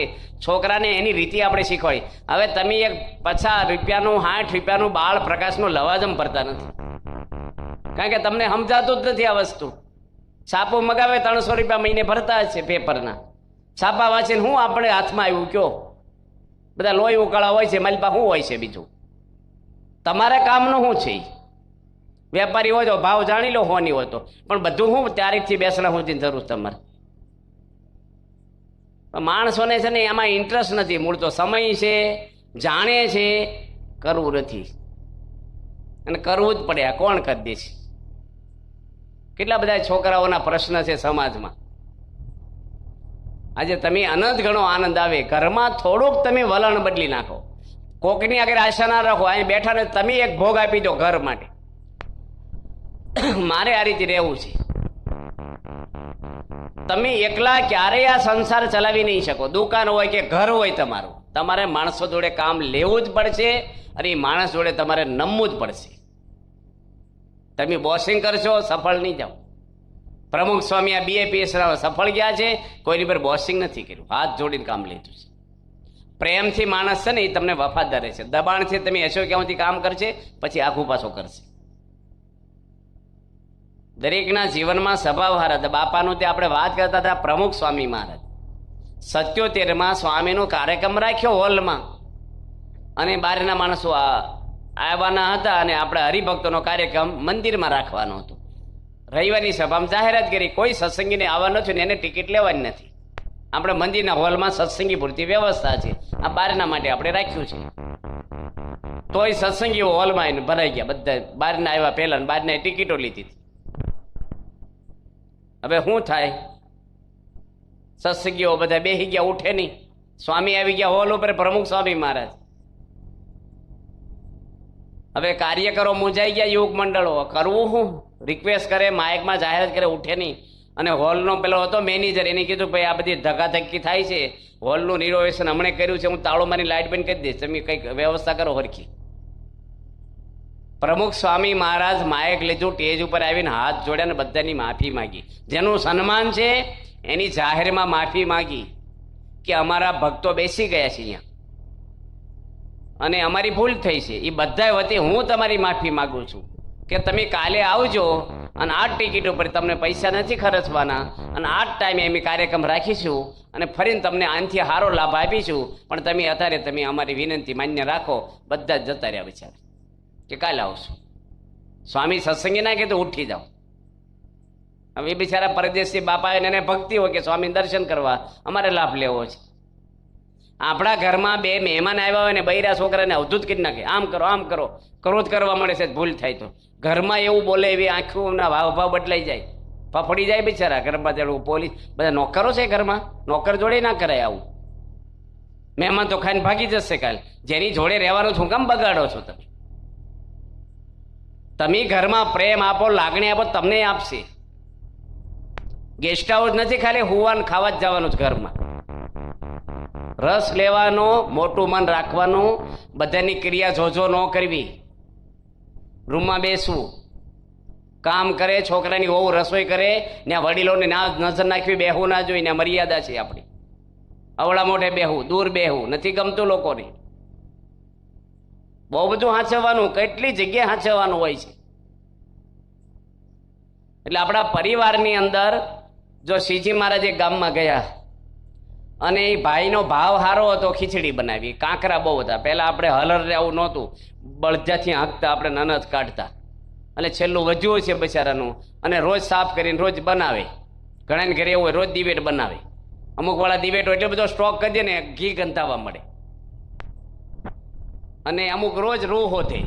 છોકરાને એની રીતે આપણે શીખવાડી. હવે તમે એક 50 રૂપિયાનું 60 રૂપિયાનું બાળ પ્રકાશનું લવાજમ ભરતા નથી, કારણ કે તમને સમજાતું જ નથી આ વસ્તુ. છાપો મગાવે 300 રૂપિયા મહિને ભરતા છે પેપરના. છાપા વાંચીને હું આપણે હાથમાં આવ્યું કયો? બધા લોહી ઉકાળા હોય છે, માલપા શું હોય છે બીજું? તમારે કામનું શું છે? વેપારી હોય તો ભાવ જાણી લો, હોની હોય તો, પણ બધું શું તારીખથી બેસણા સુધી જરૂર તમારે. માણસોને છે ને એમાં ઇન્ટરેસ્ટ નથી, મૂળ તો સમય છે, જાણે છે, કરવું નથી. અને કરવું જ પડે. આ કોણ કરી દે છે? કેટલા બધા છોકરાઓના પ્રશ્ન છે સમાજમાં. આજે તમે અનંત ઘણો આનંદ આવે ઘરમાં, થોડુંક તમે વલણ બદલી નાખો. કોકની આગળ આશા ના રાખો. અહીં બેઠા ને તમે એક ભોગ આપી દો ઘર માટે, મારે આ રીતે રહેવું છે. તમે એકલા ક્યારેય આ સંસાર ચલાવી નહીં શકો. દુકાન હોય કે ઘર હોય તમારું, તમારે માણસો જોડે કામ લેવું જ પડશે, અને એ માણસ જોડે તમારે નમવું જ પડશે. તમે બોસિંગ કરશો, સફળ નહીં જાઓ. પ્રમુખ સ્વામી આ BAPS સફળ ગયા છે, કોઈની પર બોસિંગ નથી કર્યું, હાથ જોડીને કામ લીધું છે. પ્રેમથી માણસ છે ને એ તમને વફાદાર છે. દબાણથી તમે હશો ક્યાંથી કામ કરશે, પછી આખું પાછો કરશે. દરેકના જીવનમાં સ્વભાવ હારા. બાપાનું તે આપણે વાત કરતા હતા, પ્રમુખ સ્વામી મહારાજ 77માં સ્વામીનો કાર્યક્રમ રાખ્યો હોલમાં, અને બહારના માણસો આવવાના હતા, અને આપણે હરિભક્તોનો કાર્યક્રમ મંદિરમાં રાખવાનો હતો. રવિવારની સભામાં જાહેરાત કરી, કોઈ સત્સંગીને આવવાનું નથી ને એને ટિકિટ લેવાની નથી. આપણે મંદિરના હોલમાં સત્સંગી પૂરતી વ્યવસ્થા છે, આ બહારના માટે આપણે રાખ્યું છે. તોય સત્સંગીઓ હોલમાં આવીને ભરાઈ ગયા બધા. બહારના આવ્યા પહેલા, બહારના ટિકિટો લીધી હતી. હવે શું થાય? સત્સંગીઓ બધા બેસી ગયા, ઉઠે નહીં. સ્વામી આવી ગયા હોલ ઉપર, પ્રમુખ સ્વામી મહારાજ. હવે કાર્યકરો મૂંઝાઈ ગયા, યુવક મંડળો. કરવું શું? રિક્વેસ્ટ કરે, માઇકમાં જાહેરાત કરે, ઉઠે નહીં. અને હોલનો પેલો હતો મેનેજર, એને કીધું ભાઈ આ બધી ધક્કાધક્કી થાય છે, હોલનું રિનોવેશન હમણાં કર્યું છે, હું તાળો મારી લાઇટ બંધ કરી દઈશ, તમે કંઈક વ્યવસ્થા કરો હરખી. પ્રમુખ સ્વામી મહારાજ માયક લીધું, સ્ટેજ ઉપર આવીને હાથ જોડ્યા ને બધાની માફી માગી. જેનું સન્માન છે એની જાહેરમાં માફી માગી કે અમારા ભક્તો બેસી ગયા છે અહીંયા અને અમારી ભૂલ થઈ છે. એ બધા વતી હું તમારી માફી માગું છું કે તમે કાલે આવજો, અને આ ટિકિટ ઉપર તમને પૈસા નથી ખર્ચવાના, અને આ જ ટાઈમે અમે કાર્યક્રમ રાખીશું, અને ફરીને તમને આનાથી સારો લાભ આપીશું, પણ તમે અત્યારે તમે અમારી વિનંતી માન્ય રાખો. બધા જ જતા રહ્યા બિચારા કે કાલે આવશું. સ્વામી સત્સંગી ના કીધું ઉઠી જાઓ. હવે એ બિચારા પરદેશી બાપા એને ભક્તિ હોય કે સ્વામી દર્શન કરવા અમારે લાભ લેવો છે. આપણા ઘરમાં 2 મહેમાન આવ્યા હોય ને બૈરા છોકરાને અવધૂત કરી નાખે, આમ કરો આમ કરો, ક્રોધ કરવા મળે છે, ભૂલ થાય તો ઘરમાં એવું બોલે, એવી આંખોના ભાવ બદલાઈ જાય, ફફડી જાય બિચારા. ઘરમાં જેવું પોલીસ બધા નોકરો છે ઘરમાં, નોકર જોડે ના કરાય આવું. મહેમાન તો ખાઈને ભાગી જશે કાલે. જેની જોડે રહેવાનું શું કામ બગાડો છો તમે? તમે ઘરમાં પ્રેમ આપો, લાગણી આપો, તમને આપશે. ગેસ્ટ હાઉસ નથી ખાલી હુવાનું ખાવા જ જવાનું જ. ઘરમાં રસ લેવાનો, મોટું મન રાખવાનું, બધાની ક્રિયા જોજો ન કરવી. રૂમમાં બેસવું, કામ કરે, છોકરાની વહુ રસોઈ કરે, ત્યાં વડીલોને ના નજર નાખવી, બેહવું ના જોઈએ, ત્યાં મર્યાદા છે આપણી. અવળા મોઢે બેહવું, દૂર બેહવું નથી ગમતું લોકોને. બહુ બધું હાંચવવાનું, કેટલી જગ્યાએ હાંચવવાનું હોય છે. એટલે આપણા પરિવારની અંદર જો શ્રીજી મહારાજ એક ગામમાં ગયા અને એ ભાઈનો ભાવ સારો હતો, ખીચડી બનાવી. કાંકરા બહુ હતા. પહેલાં આપણે હલર આવું નહોતું, બળજાથી હાંકતા, આપણે નનદ કાઢતા, અને છેલ્લું વધ્યું છે બિચારાનું, અને રોજ સાફ કરીને રોજ બનાવે. ઘણાને ઘરે એવું હોય રોજ દિવેટ બનાવે. અમુક વાળા દિવેટો એટલો બધો સ્ટોક કરી દે ને ઘી ગંધાવા મળે, અને અમુક રોજ રૂ હોતે.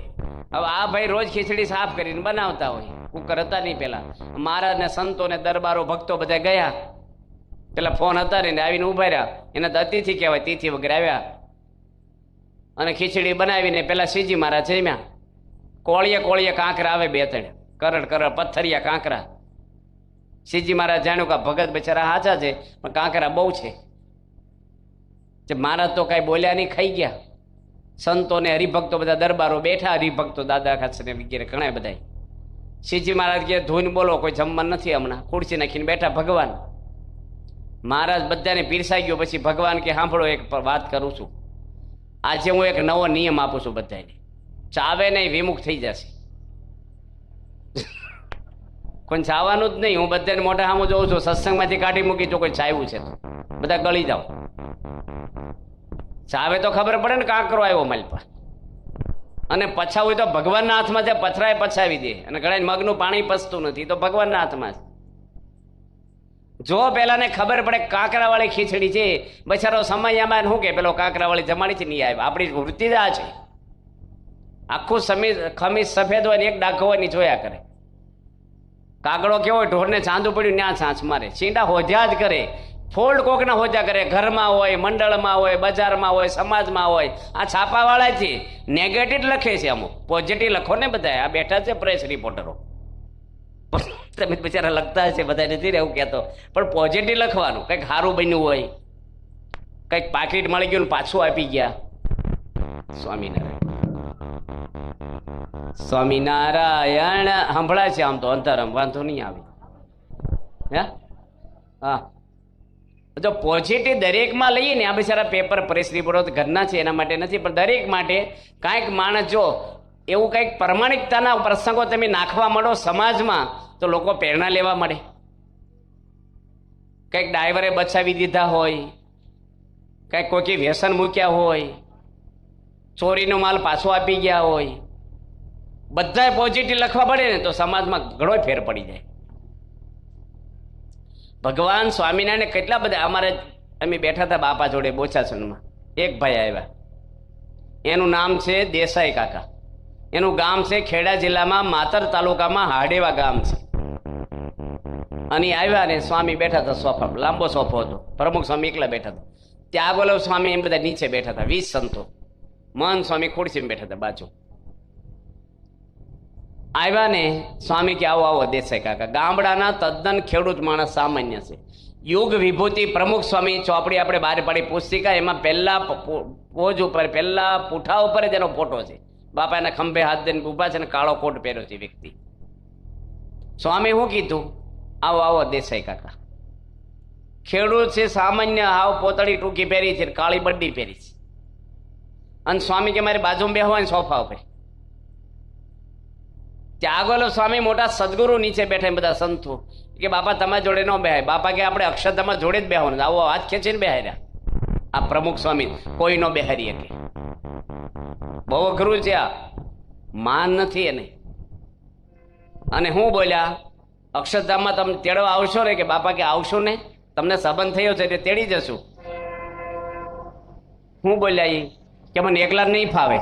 હવે આ ભાઈ રોજ ખીચડી સાફ કરીને બનાવતા હોય. કુકર હતા નહીં પેલા. મહારાજ ને સંતો ને દરબારો ભક્તો બધા ગયા, પેલા ફોન હતા ને આવીને ઉભા રહ્યા, એને તો અતિથિ કહેવાય, તિથિ વગેરે આવ્યા અને ખીચડી બનાવીને પેલા શ્રીજી મહારાજ જમ્યા. કોળીએ કોળીએ કાંકરા આવે 2-3, કરડ કરડ પથ્થરિયા કાંકરા. શ્રીજી મહારાજ જાણ્યું કે ભગત બિચારા સાચા છે, પણ કાંકરા બહુ છે. મહારાજ તો કાંઈ બોલ્યા નહીં, ખાઈ ગયા. સંતો ને હરિભક્તો બધા દરબારો બેઠા, હરિભક્તો દાદા ખાચર વગેરે ઘણા બધા. શ્રીજી મહારાજ કે ધૂન બોલો, કોઈ જમવા નથી હમણાં. ખુરશી નાખીને બેઠા ભગવાન. મહારાજ બધાને પીરસાઈ ગયો. પછી ભગવાન કે સાંભળો, એક વાત કરું છું. આજે હું એક નવો નિયમ આપું છું બધાને. ચાવે નહીં, વિમુખ થઈ જશે. કોઈ ચાવાનું જ નહીં. હું બધાને મોઢા સામું જોઉં છું. સત્સંગમાંથી કાઢી મૂકી તો કોઈ ચાવ્યું છે બધા ગળી જાઓ. ચાવે તો ખબર પડે ને કાંકરો આવ્યો મારી પાસે. અને પછાવું તો ભગવાનના હાથમાં છે. પથરાય પછાવી દે. અને ઘણા મગનું પાણી પચતું નથી, તો ભગવાનના હાથમાં છે. જો પેલા ને ખબર પડે કાંકરા વાળી ખીચડી છે, બચારો સમયમાં શું કે પેલો કાંકરા વાળી જમાડી છે નહીં આવ્યો. આપણી વૃત્તિ જ આ છે. આખું ખમીસ સફેદ હોય ને એક ડાઘ હોય ની જોયા કરે. કાગડો કેવો હોય, ઢોરને ચાંદું પડ્યું ત્યાં છાંચ મારે. છીંડા હોજા જ કરે, ફોલ્ડ કોકના હોજા કરે. ઘરમાં હોય, મંડળમાં હોય, બજારમાં હોય, સમાજમાં હોય. આ છાપાવાળા છે નેગેટિવ લખે છે, અમુક પોઝિટિવ લખો ને બધા. આ બેઠા છે પ્રેસ રિપોર્ટરો. તમે બિચારા લખતા હશે, બધા નથી રહેવું કહેતો, પણ પોઝિટિવ લખવાનું. કંઈક સારું બન્યું હોય, કંઈક પાકીટ મળી ગયું પાછું આપી ગયા. સ્વામિનારાયણ સ્વામિનારાયણ સંભળાય છે આમ તો અંતરમ, વાંધો નહીં આવે. હા, જો પોઝિટિવ દરેકમાં લઈએ ને, આ બિચારા પેપર પ્રેસ રિપોર્ટરો ઘરના છે એના માટે નથી, પણ દરેક માટે કાંઈક માણસ જો એવું કંઈક પ્રમાણિકતાના પ્રસંગો તમે નાખવા માંડો સમાજમાં, તો લોકો પ્રેરણા લેવા મળે. કંઈક ડ્રાઈવરે બચાવી દીધા હોય, કંઈક કોઈ વ્યસન મૂક્યા હોય, ચોરીનો માલ પાછો આપી ગયા હોય, બધાએ પોઝિટિવ લખવા પડે ને તો સમાજમાં ઘણો ફેર પડી જાય. ભગવાન સ્વામિનારાયણ કેટલા બધા. અમારે અમે બેઠા હતા બાપા જોડે બોચાસનમાં. એક ભાઈ આવ્યા, એનું નામ છે દેસાઈ કાકા. એનું ગામ છે ખેડા જિલ્લામાં માતર તાલુકામાં હાડેવા ગામ છે. અને આવ્યા ને સ્વામી બેઠા હતા સોફા, લાંબો સોફો હતો. પ્રમુખ સ્વામી એકલા બેઠા હતા. ત્યાં બોલો સ્વામી એમ બધા નીચે બેઠા હતા, 20 સંતો. મહંત સ્વામી ખુરશીમાં બેઠા હતા બાજુ. આવ્યા ને સ્વામી કે આવો આવો દેસાઈ કાકા. ગામડાના તદ્દન ખેડૂત માણસ, સામાન્ય છે. યુગ વિભૂતિ પ્રમુખ સ્વામી ચોપડી આપણે બહાર પાડી પુસ્તિકા, એમાં પહેલા પોજ ઉપર, પહેલા પૂઠા ઉપર જ એનો ફોટો છે. બાપા એના ખંભે હાથ દઈને ઉભા છે ને કાળો કોટ પહેર્યો છે વ્યક્તિ. સ્વામી શું કીધું? આવો આવો દેસાઈ કાકા. ખેડૂત છે, સામાન્ય, હાવ પોતળી ટૂંકી પહેરી છે, કાળી બડ્ડી પહેરી છે. અને સ્વામી કે મારી બાજુમાં બેહવા સોફા ઉપર. ત્યાં આગળ સ્વામી મોટા સદગુરુ નીચે બેઠા બધા સંતો કે બાપા તમારા જોડે ન બેહાય. બાપા કે આપણે અક્ષરધામમાં જોડે જ બેહવાનું. આવો હાથ ખેંચીને બેહાર્યા. આ પ્રમુખ સ્વામી કોઈ નો બેહારી શકે. બહુ અઘરું છે આ, માન નથી એને. અને હું બોલ્યા, અક્ષરધામમાં તમે તેડવા આવશો ને? કે બાપા કે આવશો ને, તમને સંબંધ થયો છે તે તેડી જશું. હું બોલ્યા એ કે મને એકલા નહીં ફાવે.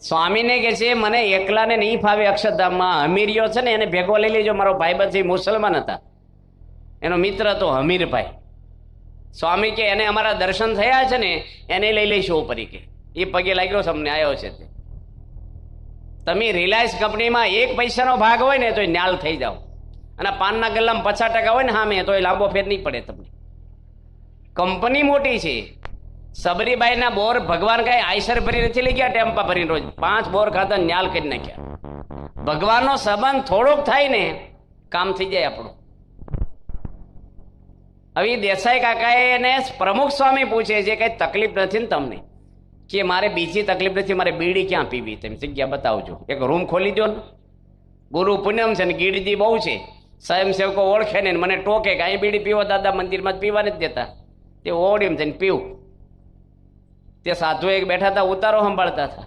સ્વામીને કે છે મને એકલાને નહીં ફાવે અક્ષરધામમાં. હમીરિયો છે ને એને ભેગો લઈ લેજો. મારો ભાઈબંધ છે, મુસલમાન હતા, એનો મિત્ર હતો હમીરભાઈ. સ્વામી કે એને અમારા દર્શન થયા છે ને, એને લઈ લઈશું ઉપરી. કે એ પગે લાગ્યો છે, અમને આવ્યો છે તે. તમે રિલાયન્સ કંપનીમાં 1 પૈસાનો ભાગ હોય ને તો ન્યાલ થઈ જાઓ. અને પાનના ગલ્લામાં 50% હોય ને સામે તો એ લાંબો ફેર નહીં પડે તમને. કંપની મોટી છે. સબરીબાઈના બોર ભગવાન કઈ આઈસર ભરી નથી લઈ ગયા, ટેમ્પા ભરીને રોજ 5 બોર ખાતા ન્યાલ કરી નાખ્યા. ભગવાનનો સંબંધ થોડોક થાય ને કામ થઈ જાય આપણું. હવે દેસાઈ કાકાએ એને પ્રમુખ સ્વામી પૂછે છે કઈ તકલીફ નથી ને તમને? કે મારે બીજી તકલીફ નથી, મારે બીડી ક્યાં પીવી, તમે જગ્યા બતાવજો, એક રૂમ ખોલી દો ને. ગુરુ પૂનમ છે ને ગીરજી બહુ છે, સ્વયંસેવકો ઓળખે ને મને ટોકે કે અહીં બીડી પીવો દાદા, મંદિરમાં જ પીવા નથી દેતા. તે ઓડીમ જઈને પીવું. તે સાધુ એક બેઠા હતા, ઉતારો સંભાળતા હતા.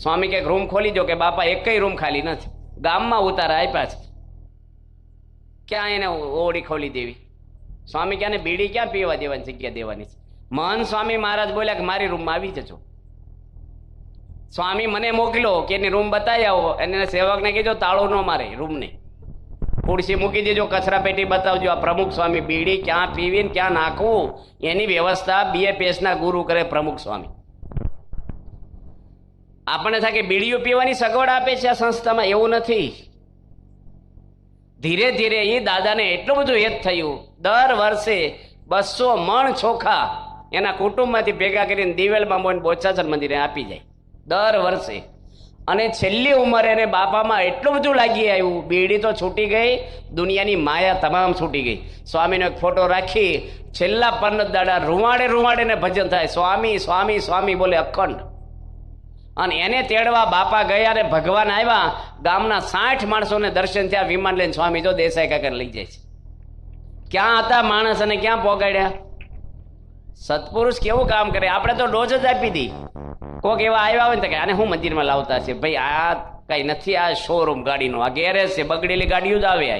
સ્વામી કે રૂમ ખોલી દો. કે બાપા એકય રૂમ ખાલી નથી, ગામમાં ઉતારા આપ્યા છે, ક્યાં એને ઓડી ખોલી દેવી? સ્વામી ક્યાં ને બીડી ક્યાં પીવા દેવાની જગ્યા દેવાની છે? મહંત સ્વામી મહારાજ બોલ્યા કે મારી રૂમમાં આવી જજો. સ્વામી મને મોકલો કે એની રૂમ બતાવી આવો, એને સેવકને કીધો તાળો ન મારે રૂમને, ખુરશી મૂકી દેજો, કચરા પેટી બતાવજો. આ પ્રમુખ સ્વામી બીડી ક્યાં પીવી ને ક્યાં નાખવું એની વ્યવસ્થા BFS ગુરુ કરે પ્રમુખ સ્વામી. આપણને થાય કે બીડીઓ પીવાની સગવડ આપે છે આ સંસ્થામાં, એવું નથી. ધીરે ધીરે એ દાદાને એટલું બધું હેત થયું, દર વર્ષે 200 મણ ચોખા એના કુટુંબમાંથી ભેગા કરીને દિવેલમાં મોઈને બોચાસર મંદિરે આપી જાય દર વર્ષે. અને છેલ્લી ઉંમરે એને બાપામાં એટલું બધું લાગી આવ્યું, બીડી તો છૂટી ગઈ, દુનિયાની માયા તમામ છૂટી ગઈ. સ્વામીનો એક ફોટો રાખી છેલ્લા 15 દાડા રૂવાડે ને ભજન થાય, સ્વામી સ્વામી સ્વામી બોલે અખંડ. અને એને તેડવા બાપા ગયા અને ભગવાન આવ્યા. ગામના 60 માણસોને દર્શન થયા. વિમાન લઈને સ્વામી જો દેસાઈ કાકા લઈ જાય છે. ક્યાં હતા માણસ અને ક્યાં પોગાડ્યા? સત્પુરુષ કેવું કામ કરે. આપણે તો ડોઝ જ આપી દી. કોક એવા આવ્યા હોય ને કે આને હું મંદિરમાં લાવતા છે, ભાઈ આ કઈ નથી, આ શોરૂમ ગાડીનો, આ ગેરેજ છે, બગડેલી ગાડીઓ જ આવે. આ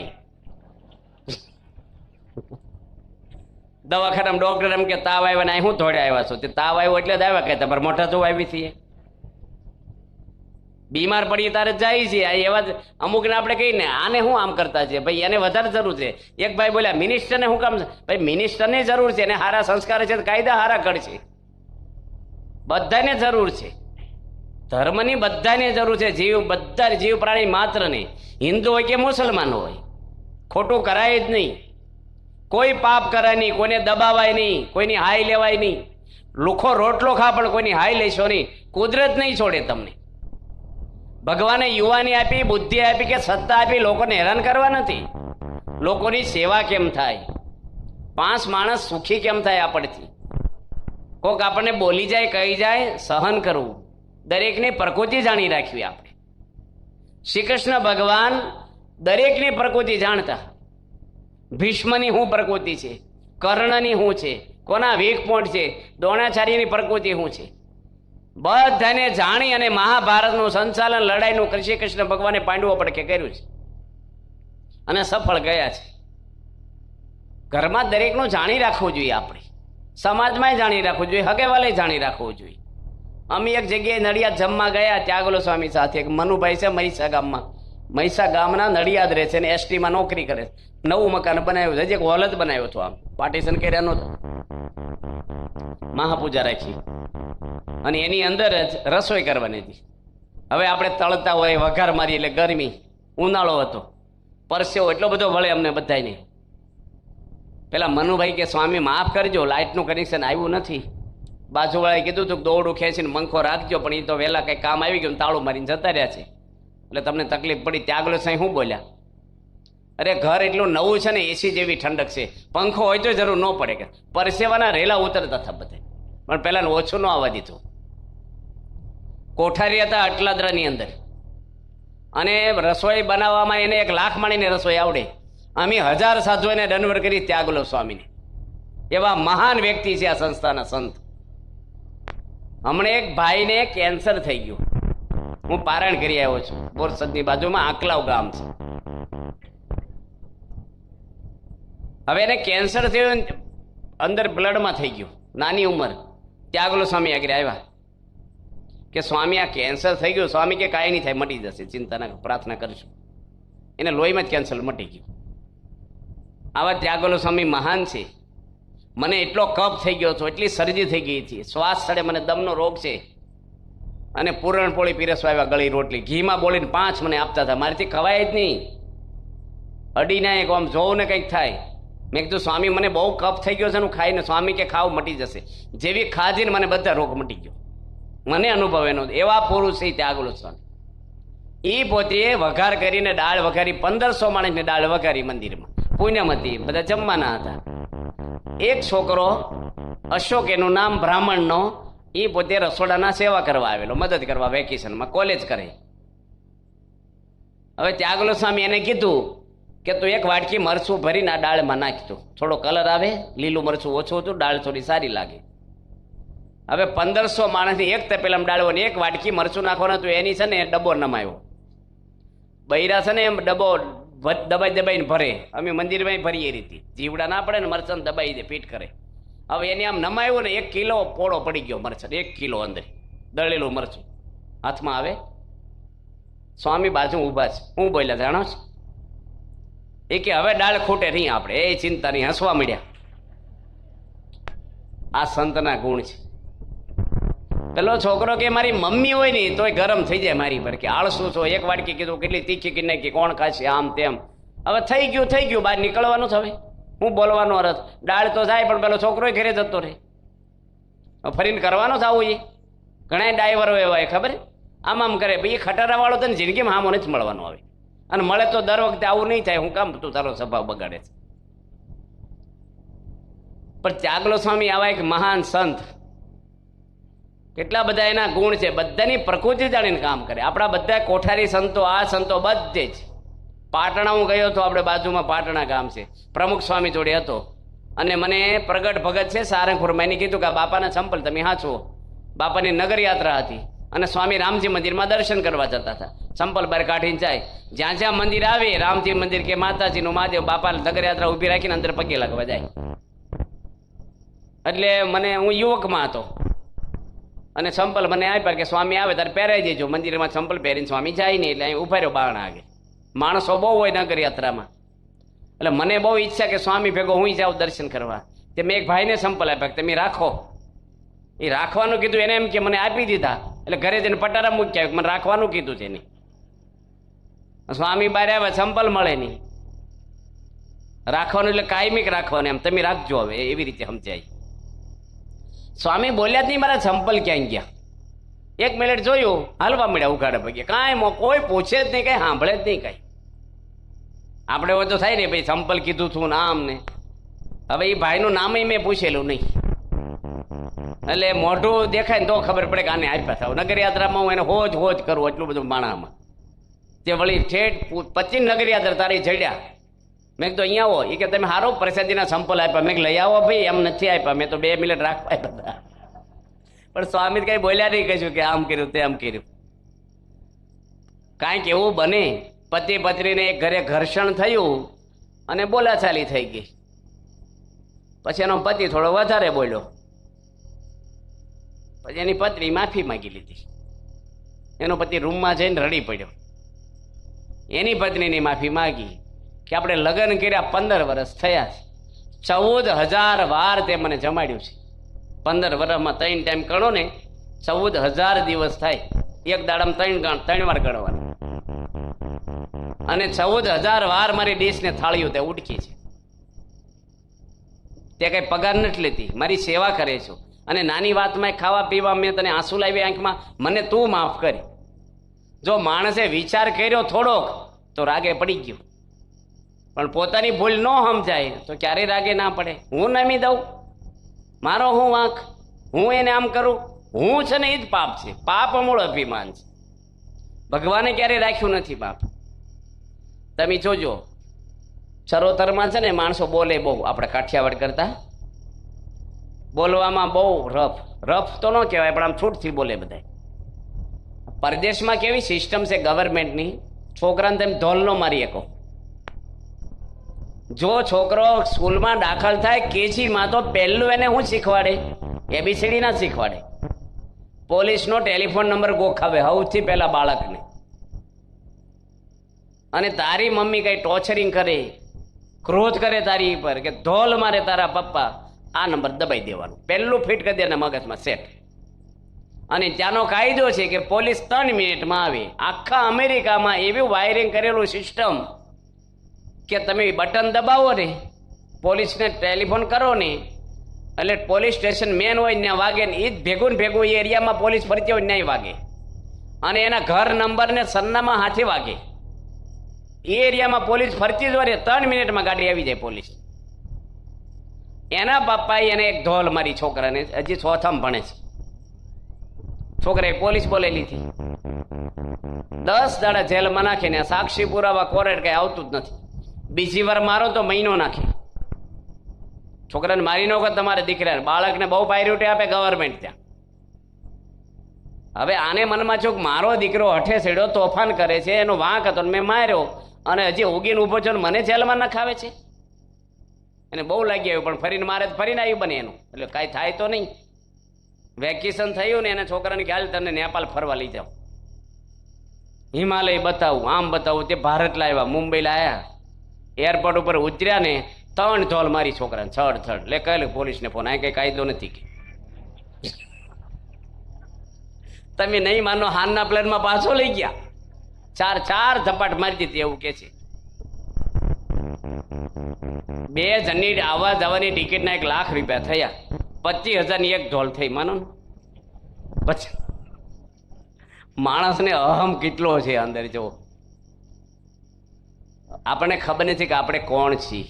દવાખાનામાં ડોક્ટર એમ કે તાવ આવ્યા ને હું થોડે આવ્યા છો, તે તાવ આવ્યો એટલે જ આવ્યા, કે તમારે મોટા જો આવી છીએ, બીમાર પડીએ તારે જાય છે. એવા અમુકને આપણે કહીને આને શું આમ કરતા છે, ભાઈ એને વધારે જરૂર છે. એક ભાઈ બોલ્યા મિનિસ્ટરને શું કામ? ભાઈ મિનિસ્ટરને જરૂર છે, એને સારા સંસ્કાર છે, કાયદા સારા કરશે. બધાને જરૂર છે, ધર્મની બધાને જરૂર છે. બધા જીવ પ્રાણી માત્ર ને, હિન્દુ હોય કે મુસલમાન હોય, ખોટું કરાય જ નહીં. કોઈ પાપ કરાય નહીં, કોઈને દબાવાય નહીં, કોઈની હાય લેવાય નહીં. લુખો રોટલો ખા પણ કોઈની હાય લેશો નહીં. કુદરત નહીં છોડે તમને. ભગવાને યુવાની આપી, બુદ્ધિ આપી કે સત્તા આપી લોકોને હેરાન કરવા નથી. લોકોની સેવા કેમ થાય, 5 માણસ સુખી કેમ થાય આપણથી. કોક આપણને બોલી જાય, કહી જાય, સહન કરવું. દરેકની પ્રકૃતિ જાણી રાખવી આપણે. શ્રી કૃષ્ણ ભગવાન દરેકની પ્રકૃતિ જાણતા. ભીષ્મની શું પ્રકૃતિ છે, કર્ણની શું છે, કોના વીક પોઈન્ટ છે, દ્રોણાચાર્યની પ્રકૃતિ શું છે, બધાને જાણી અને મહાભારતનું સંચાલન, લડાઈનું શ્રી કૃષ્ણ ભગવાને પાંડવો પડકે કર્યું છે અને સફળ ગયા છે. ઘરમાં દરેકનું જાણી રાખવું જોઈએ આપણે, સમાજમાં જાણી રાખવું જોઈએ, હગેવાલે જાણી રાખવું જોઈએ. અમે એક જગ્યાએ નડિયાદ જમવા ગયા ત્યાગલો સ્વામી સાથે. એક મનુભાઈ છે મહીસા ગામમાં, મહીસા ગામના નડિયાદ રહે છે અને STમાં નોકરી કરે છે. નવું મકાન બનાવ્યું છે, એક હોલ જ બનાવ્યો હતો, આમ પાર્ટીશન કર્યા નહોતો, મહાપૂજા રાખી અને એની અંદર જ રસોઈ કરવાની હતી. હવે આપણે તળતા હોય, વઘાર મારી એટલે ગરમી, ઉનાળો હતો, પરસેવો એટલો બધો વળે અમને બધાને. પેલા મનુભાઈ કે સ્વામી માફ કરજો, લાઇટનું કનેક્શન આવ્યું નથી. બાજુવાળાએ કીધું હતું દોરડું ખેંચીને પંખો રાખજો, પણ એ તો વહેલા કંઈ કામ આવી ગયું, તાળું મારીને જતા રહ્યા છે, એટલે તમને તકલીફ પડી. ત્યાગલો સાંઈ શું બોલ્યા? અરે ઘર એટલું નવું છે ને, AC જેવી ઠંડક છે, પંખો હોય તો જરૂર ન પડે. કે પરસેવાના રેલા ઉતરતા હતા બધા, પણ પેલા ઓછું ન આવવા દીધું. કોઠારી હતા અટલાદરાની અંદર, અને રસોઈ બનાવવામાં એને 1 લાખ માણીને રસોઈ આવડે. અમે 1000 સાધુઓને દંડવત કરી ત્યાગલો સ્વામીને. એવા મહાન વ્યક્તિ છે આ સંસ્થાના સંત. હમણાં એક ભાઈને કેન્સર થઈ ગયું, હું પારાયણ કરી આવ્યો છું. બોરસદની બાજુમાં આંકલાવ ગામ છે. હવે એને કેન્સર થયું, અંદર બ્લડમાં થઈ ગયું, નાની ઉંમર. ત્યાગલો સ્વામી આગળ આવ્યા કે સ્વામી આ કેન્સર થઈ ગયું. સ્વામી કે કાંઈ નહીં થાય, મટી જશે, ચિંતા ના, પ્રાર્થના કરશું. એને લોહીમાં જ કેન્સર મટી ગયું. આવા ત્યાગલો સ્વામી મહાન છે. મને એટલો કફ થઈ ગયો હતો, એટલી શરદી થઈ ગઈ હતી, શ્વાસ ચડે, મને દમનો રોગ છે. અને પૂરણપોળી પીરસવા આવ્યા, ગળી રોટલી ઘીમાં બોલીને 5 મને આપતા હતા. મારીથી ખવાય જ નહીં, અડીને એક આમ જોવું ને કંઈક થાય. મેં કીધું સ્વામી મને બહુ કફ થઈ ગયો છે, હું ખાઈને. સ્વામી કે ખાવ મટી જશે. જેવી ખાધીને મને બધા રોગ મટી ગયો, મને અનુભવ એનો. એવા પુરુષ છે ત્યાગલો સ્વામી. એ પોતે વઘાર કરીને દાળ વઘારી, 1500 માણસને દાળ વઘારી મંદિરમાં, પુણ્યમતી બધા જમવાના હતા. એક છોકરો અશોક, એનું નામ બ્રાહ્મણનો, એ પોતે રસોડાના સેવા કરવા આવેલો, મદદ કરવા, વેકેશનમાં કોલેજ કરે. હવે ત્યાગલો સ્વામી એને કીધું કે તું 1 વાટકી મરચું ભરીને આ દાળમાં નાખી દો, થોડો કલર આવે, લીલું મરચું ઓછું હતું, દાળ થોડી સારી લાગે. હવે 1500 માણસની એક તપેલામાં દાળ ને 1 વાટકી મરચું નાખવાનું હતું. એની છે ને ડબ્બો નમાયો. બૈરા છે ને એમ ડબ્બો દબાઈને ભરે, અમે મંદિરમાં ભરીએ એ રીતે. જીવડા ના પડે ને, મરચાં દબાઈ દે, પીટ કરે. હવે એને આમ નમાયું ને 1 કિલો પોળો પડી ગયો મરચાં, 1 કિલો અંદર દળેલું મરચું હાથમાં આવે. સ્વામી બાજુ ઊભા છે. હું બોલ્યા જાણો છો? એ કે હવે ડાળ ખૂટે નહીં આપણે, એ ચિંતા નહીં, હસવા મળ્યા. આ સંતના ગુણ છે. પેલો છોકરો કે મારી મમ્મી હોય ને તોય ગરમ થઈ જાય મારી પર, કે આળસુ છો, એક વાટકી કીધું કેટલી તીખી કે નાખી, કોણ ખાશે, આમ તેમ. હવે થઈ ગયું, બહાર નીકળવાનું જ. હવે હું બોલવાનો અરથ, ડાળ તો જાય પણ પેલો છોકરો ઘરે જતો રહે. ફરીને કરવાનો જ આવું. એ ઘણા ડાઈવરો એવા ખબર આમ કરે, ભાઈ એ ખટારા વાળો તો જિંદગીમાં આમ નથી મળવાનો આવે, અને મળે તો દર વખતે આવું નહીં થાય. હું કામ તું તારો સ્વભાવ બગાડે છે. પણ ત્યાગલો સ્વામી આવા એક મહાન સંત, કેટલા બધા એના ગુણ છે, બધાની પ્રકૃતિ જાણીને કામ કરે. આપણા બધા કોઠારી સંતો, આ સંતો બધે જ. પાટણા હું ગયો હતો, આપણે બાજુમાં પાટણા ગામ છે, પ્રમુખ સ્વામી જોડે હતો, અને મને પ્રગટ ભગત છે સારંગપુરમાં, એને કીધું કે બાપાના સંપલ તમે હાચવો. બાપાની નગર યાત્રા હતી અને સ્વામી રામજી મંદિરમાં દર્શન કરવા જતા હતા. સંપલ બહાર કાઢીને જાય, જ્યાં જ્યાં મંદિર આવે, રામજી મંદિર કે માતાજીનું મહાદેવ, બાપા નગર યાત્રા ઉભી રાખીને અંદર પગે લાગવા જાય. એટલે હું યુવકમાં હતો અને સંપલ મને આપ્યા કે સ્વામી આવે ત્યારે પહેરાઈ દેજો. મંદિરમાં સંપલ પહેરીને સ્વામી જાય નહીં, એટલે અહીં ઉભા રહ્યો બારણા આગળ. માણસો બહુ હોય નગર યાત્રામાં, એટલે મને બહુ ઈચ્છા કે સ્વામી ભેગો હું જાઉં દર્શન કરવા. તે મેં એક ભાઈને સંપલ આપ્યા કે તમે રાખો. એ રાખવાનું કીધું, એને એમ કે મને આપી દીધા, એટલે ઘરે જઈને પટારા મૂક્યા, મને રાખવાનું કીધું છે એને. સ્વામી બહાર આવ્યા, સંપલ મળે નહીં. રાખવાનું એટલે કાયમિક રાખવાનું, એમ તમે રાખજો હવે, એવી રીતે સમજાય. સ્વામી બોલ્યા જ નહીં, મારા સંપલ ક્યાં ગયા. 1 મિનિટ જોયું, હાલવા મળ્યા ઉઘાડે પગે. કાંઈ કોઈ પૂછે જ નહીં, કાંઈ સાંભળે જ નહીં. કાંઈ આપણે હોય તો થાય ને ભાઈ સંપલ કીધું છું નામ ને. હવે એ ભાઈનું નામ મેં પૂછેલું નહીં, એટલે મોઢું દેખાય ને તો ખબર પડે કે આને આપ્યા થાવ. નગર યાત્રામાં હું એને હોજ કરું, એટલું બધું માણામાં. તે વળી ઠેઠ 25 નગર યાત્રા તારી જડ્યા. મેં કીધું અહીંયા આવો. એ કે તમે સારો પ્રસાદીના સંપલ આપ્યા. મેં લઈ આવો ભાઈ, એમ નથી આપ્યા, મેં તો 2 મિનિટ રાખવા બધા. પણ સ્વામી કઈ બોલ્યા નહીં, કહીશું કે આમ કર્યું તેમ કર્યું. કાંઈક એવું બને, પતિ પત્નીને એક ઘરે ઘર્ષણ થયું અને બોલાચાલી થઈ ગઈ. પછી એનો પતિ થોડો વધારે બોલ્યો, પછી એની પત્ની માફી માંગી લીધી. એનો પતિ રૂમમાં જઈને રડી પડ્યો. એની પત્નીની માફી માગી કે આપણે લગ્ન કર્યા 15 વર્ષ થયા છે, 14,000 વાર તે મને જમાડ્યું છે. 15 વર્ષમાં 3 ટાઈમ ગણો ને, 14,000 દિવસ થાય. એક દાડામાં 3 વાર ગણવાનું, અને 14,000 વાર મારી ડીશને થાળીઓ તે ઉડકી છે. તે કઈ પગાર નથી લેતી, મારી સેવા કરે છો. અને નાની વાતમાં ખાવા પીવા મેં તને આંસુ લાવી આંખમાં, મને તું માફ કરી. જો માણસે વિચાર કર્યો થોડોક તો રાગે પડી ગયો, પણ પોતાની ભૂલ ન સમજાય તો ક્યારેય રાગે ના પડે. હું નમી દઉં, મારો હું વાંક, હું એને આમ કરું, હું છે ને એ જ પાપ છે. પાપ મૂળ અભિમાન છે. ભગવાને ક્યારેય રાખ્યું નથી પાપ. તમે જોજો, ચરોતરમાં છે ને માણસો બોલે બહુ, આપણે કાઠિયાવાડ કરતા બોલવામાં બહુ રફ તો ન કહેવાય, પણ આમ છૂટથી બોલે બધા. પરદેશમાં કેવી સિસ્ટમ છે ગવર્મેન્ટની, છોકરાને તેમ ધોલ ન મારી શકો. જો છોકરો સ્કૂલમાં દાખલ થાય કેજીમાં, તો પહેલું એને શું શીખવાડે? ABCD ના શીખવાડે. પોલીસનો ટેલિફોન નંબર ગોખાવે સૌથી પહેલા બાળકને. અને તારી મમ્મી કઈ ટોર્ચરિંગ કરે, ક્રોધ કરે તારી પર, કે ધોલ મારે તારા પપ્પા, આ નંબર દબાઈ દેવાનો, પહેલું ફિટ કરી દે મગજમાં સેટ. અને ત્યાંનો કાયદો છે કે પોલીસ 3 મિનિટમાં આવે. આખા અમેરિકામાં એવું વાયરિંગ કરેલું સિસ્ટમ કે તમે બટન દબાવો ને, પોલીસને ટેલિફોન કરો ને, એટલે પોલીસ સ્ટેશન મેન હોય ત્યાં વાગે ને, એ જ ભેગું એ એરિયામાં પોલીસ ફરતી હોય ત્યાં વાગે. અને એના ઘર નંબર ને સરનામા હાથે વાગે. એ એરિયામાં પોલીસ ફરતી જ હોય, 3 મિનિટમાં ગાડી આવી જાય પોલીસ. એના પપ્પાએ એને એક ધોલ મારી છોકરાને, હજી 4થા ભણે છે. છોકરાએ પોલીસ બોલેલી હતી, 10 દાડા જેલમાં નાખીને સાક્ષી પુરાવા કોરેટ કઈ આવતું જ નથી. બીજી વાર મારો તો મહિનો નાખે. છોકરાને મારી નો કે તમારે દીકરાને, બાળકને બહુ પ્રાયોરિટી આપે ગવર્મેન્ટ ત્યાં. હવે આને મનમાં છો કે મારો દીકરો હઠે સેડ્યો, તોફાન કરે છે, એનો વાંક હતો મેં માર્યો, અને હજી ઉગીને ઉભો છો ને મને જેલમાં નખાવે છે. એને બહુ લાગી આવ્યું, પણ ફરીને મારે ફરીને આવ્યું બને એનું. એટલે કાંઈ થાય તો નહીં. વેકેશન થયું ને, એને છોકરાને કે હાલ તને નેપાળ ફરવા લઈ જાઓ, હિમાલય બતાવું, આમ બતાવું. તે ભારત લાવ્યા, મુંબઈ લાવ્યા. એરપોર્ટ ઉપર ઉતર્યા ને 3 ઢોલ મારી છોકરાને થડ એટલે કહે પોલીસને ફોન આ કઈ કાયદો નથી કે તમે નહીં માનો હાનના પ્લેનમાં પાછો લઈ ગયા ચાર ઝપાટ મારી દીધી એવું કે છે. 2 જણની આવવા જવાની ટિકિટના 1 લાખ રૂપિયા થયા, 25,000ની 1 ઢોલ થઈ માનો ને. પછી માણસને અહમ કેટલો છે અંદર જો. આપણને ખબર નથી કે આપણે કોણ છીએ,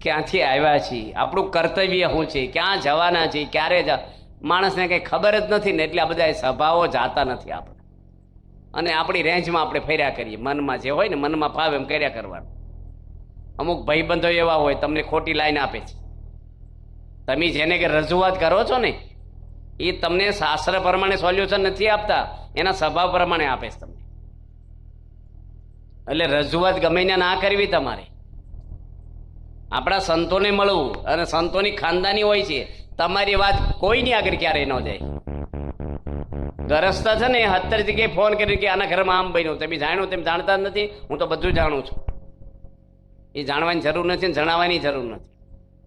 ક્યાંથી આવ્યા છીએ, આપણું કર્તવ્ય શું છે, ક્યાં જવાના છીએ, ક્યારે માણસને કંઈ ખબર જ નથી ને એટલે આ બધા સભાઓ જાતા નથી આપણે. અને આપણી રેન્જમાં આપણે ફર્યા કરીએ, મનમાં જે હોય ને મનમાં ફાવે એમ કર્યા કરવાનું. અમુક ભાઈબંધો એવા હોય તમને ખોટી લાઈન આપે છે, તમે જેને કે રજૂઆત કરો છો ને એ તમને શાસ્ત્ર પ્રમાણે સોલ્યુશન નથી આપતા, એના સ્વભાવ પ્રમાણે આપે છે તમને. એટલે રજૂઆત ગમે ને ના કરવી તમારે. આપણા સંતોને મળવું, અને સંતોની ખાનદાની હોય છે, તમારી વાત કોઈની આગળ ક્યારેય ન જાય. ગરજતા છે ને 70 જગ્યાએ ફોન કર્યો કે આના ઘરમાં આમ બન્યું, તમે જાણ્યું તેમ જાણતા જ નથી. હું તો બધું જાણું છું. એ જાણવાની જરૂર નથી, જણાવવાની જરૂર નથી.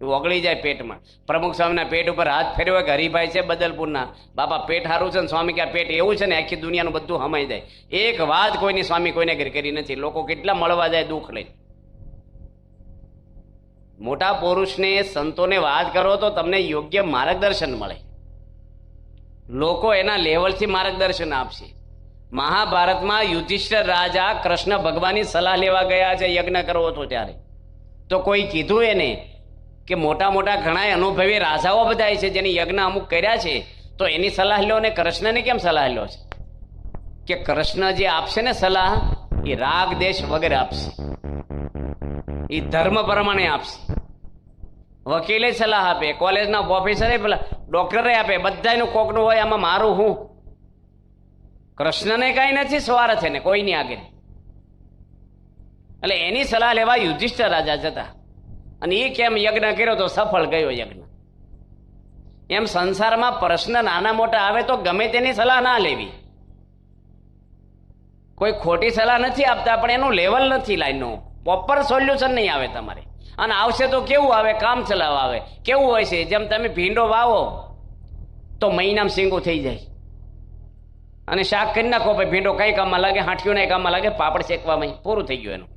એ ઓગળી જાય પેટમાં. પ્રમુખ સ્વામીના પેટ ઉપર હાથ ફેરવ્યો કે હરિભાઈ છે બદલપુરના, બાપા પેટ સારું છે ને સ્વામી કે આ પેટ એવું છે ને આખી દુનિયાનું બધું હમાઈ જાય. એક વાત કોઈની સ્વામી કોઈને કરી નથી. લોકો કેટલા મળવા જાય દુઃખ લઈ. મોટા પુરુષને સંતોને વાત કરો તો તમને યોગ્ય માર્ગદર્શન મળે. લોકો એના લેવલથી માર્ગદર્શન આપશે. મહાભારતમાં યુધિષ્ઠિર રાજા કૃષ્ણ ભગવાનની સલાહ લેવા ગયા છે યજ્ઞ કરવો હતો ત્યારે. તો કોઈ કીધું એને કે મોટા મોટા ઘણા અનુભવી રાજાઓ બધા છે જેની યજ્ઞ અમુક કર્યા છે, તો એની સલાહ લો ને કૃષ્ણને કેમ સલાહ લો છે? કે કૃષ્ણ જે આપશે ને સલાહ એ રાગ દેશ વગેરે આપશે, એ ધર્મ પ્રમાણે આપશે. વકીલે સલાહ આપે, કોલેજના પ્રોફેસરે પેલા ડોક્ટરે આપે, બધાનું કોકનું હોય, આમાં મારું હું? કૃષ્ણને કાંઈ નથી સ્વાર્થ એને કોઈની આગળ. એટલે એની સલાહ લેવા યુધિષ્ઠિર રાજા જતા, અને એ કેમ યજ્ઞ કર્યો તો સફળ ગયો યજ્ઞ. એમ સંસારમાં પ્રશ્ન નાના મોટા આવે તો ગમે તેની સલાહ ના લેવી. કોઈ ખોટી સલાહ નથી આપતા, પણ એનું લેવલ નથી લાઈનનું, પ્રોપર સોલ્યુશન નહીં આવે તમારે. અને આવશે તો કેવું આવે? કામ ચલાવ આવે. કેવું હોય છે? જેમ તમે ભીંડો વાવો તો મહિનામાં શીંગું થઈ જાય, અને શાક કરી નાખો ભાઈ, ભીંડો કઈ કામમાં લાગે? હાંઠિયું કામમાં લાગે, પાપડ શેકવામાં, પૂરું થઈ ગયું એનું.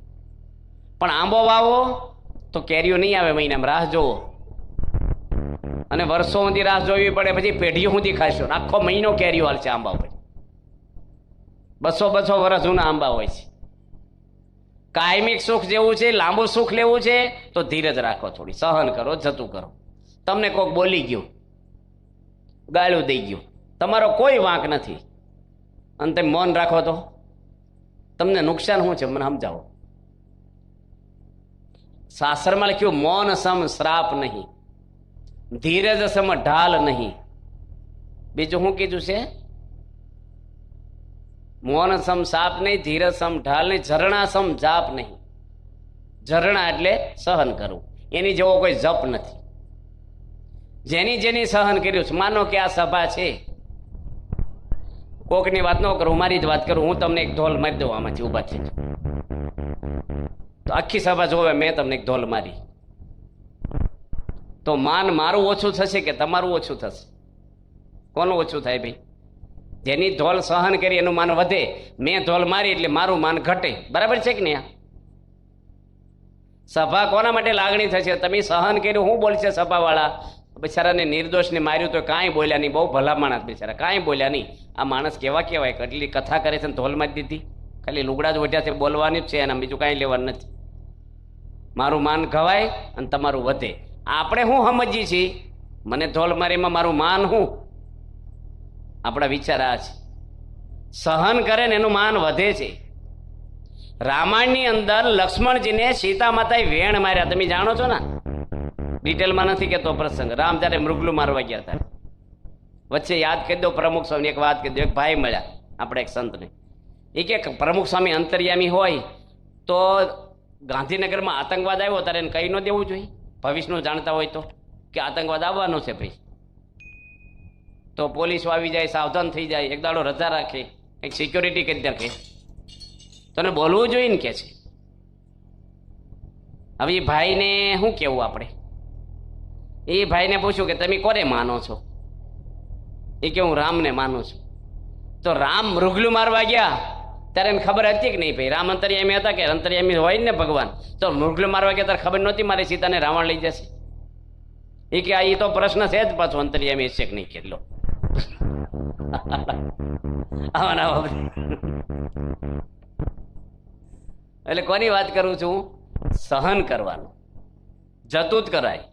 પણ આંબો વાવો તો કેરીઓ નહીં આવે, મહિનામાં રાહ જોવો, અને વર્ષો સુધી રાહ જોવી પડે, પછી પેઢીઓ સુધી ખાશો. આખો મહિનો કેરીઓ હાલશે આંબા ઉપર. 200 વર્ષ જૂના આંબા હોય છે. કાયમિક સુખ જેવું છે, લાંબુ સુખ લેવું છે તો ધીરજ રાખો, થોડી સહન કરો, જતું કરો. તમને કોક બોલી ગયું, ગાળું દઈ ગયું, તમારો કોઈ વાંક નથી, અને તમે મૌન રાખો તો તમને નુકસાન શું છે મને સમજાવો. શાસ્ત્રમાં લખ્યું મૌન સમ શ્રાપ નહીં, ધીરજ સમ ઢાલ નહીં. બીજું શું કીધું છે? મૌન સમ સાપ નહીં, ધીરજ સમ ઢાલ નહીં, ઝરણા સમ જાપ નહીં. ઝરણા એટલે સહન કરવું, એની જેવો કોઈ જપ નથી. જેની જેની સહન કર્યું છે. માનો કે આ સભા છે, કોકની વાત ન કરું, મારી જ વાત કરું. હું તમને એક ઢોલ મારી દઉં આમાંથી ઉભા થઈ, તો આખી સભા જોવે મેં તમને એક ઢોલ મારી, તો માન મારું ઓછું થશે કે તમારું ઓછું થશે? કોનું ઓછું થાય ભાઈ? જેની ઢોલ સહન કરી એનું માન વધે. મેં ઢોલ મારી એટલે મારું માન ઘટે. બરાબર છે કે નહીં? સભા કોના માટે લાગણી થશે? તમે સહન કર્યું, શું બોલશે સભાવાળા? બિચારાને નિર્દોષને માર્યું તો કાંઈ બોલ્યા નહીં, બહુ ભલા માણસ બિચારા, કાંઈ બોલ્યા નહીં. આ માણસ કેવા કહેવાય? કેટલી કથા કરે છે ને ઢોલ મારી દીધી, ખાલી લુગડા જ ઓઢ્યા છે, બોલવાની જ છે એના, બીજું કાંઈ લેવાનું નથી. મારું માન ઘવાય અને તમારું વધે. આપણે શું સમજીએ છીએ? મને ઢોલ મારીમાં મારું માન શું? આપણા વિચાર આ છે. સહન કરે ને એનું માન વધે છે. રામાયણની અંદર લક્ષ્મણજીને સીતા માતાએ વેણ માર્યા, તમે જાણો છો ને? ડિટેલમાં નથી કહેતો પ્રસંગ. રામ જ્યારે મૃગલું મારવા ગયા હતા, વચ્ચે યાદ કરી દો પ્રમુખ સ્વામી એક વાત કરી દો. એક ભાઈ મળ્યા આપણે એક સંતને, એ કે પ્રમુખ સ્વામી અંતર્યામી હોય તો ગાંધીનગરમાં આતંકવાદ આવ્યો ત્યારે એને કહી ન દેવું જોઈએ? ભવિષ્યનું જાણતા હોય તો કે આતંકવાદ આવવાનો છે ભાઈ, તો પોલીસો આવી જાય, સાવધાન થઈ જાય, એક દાડો રજા રાખે, એક સિક્યોરિટી કરી નાખે, તને બોલવું જોઈએ ને કે છે. હવે એ ભાઈને શું કેવું આપણે? એ ભાઈને પૂછ્યું કે તમે કોને માનો છો? એ કે હું રામને માનું છું. તો રામ મૃગલું મારવા ગયા ત્યારે એને ખબર હતી કે નહીં ભાઈ રામ અંતર્યામી હતા કે અંતર્યામી હોય ને ભગવાન? તો મૃગલું મારવા ગયા ત્યારે ખબર નહોતી મારી સીતાને રાવણ લઈ જશે? એ કે એ તો પ્રશ્ન છે જ પાછો અંતર્યામી છે કે નહીં કેટલો. એટલે કોની વાત કરું છું? સહન કરવાનું. જતું જ કરાય,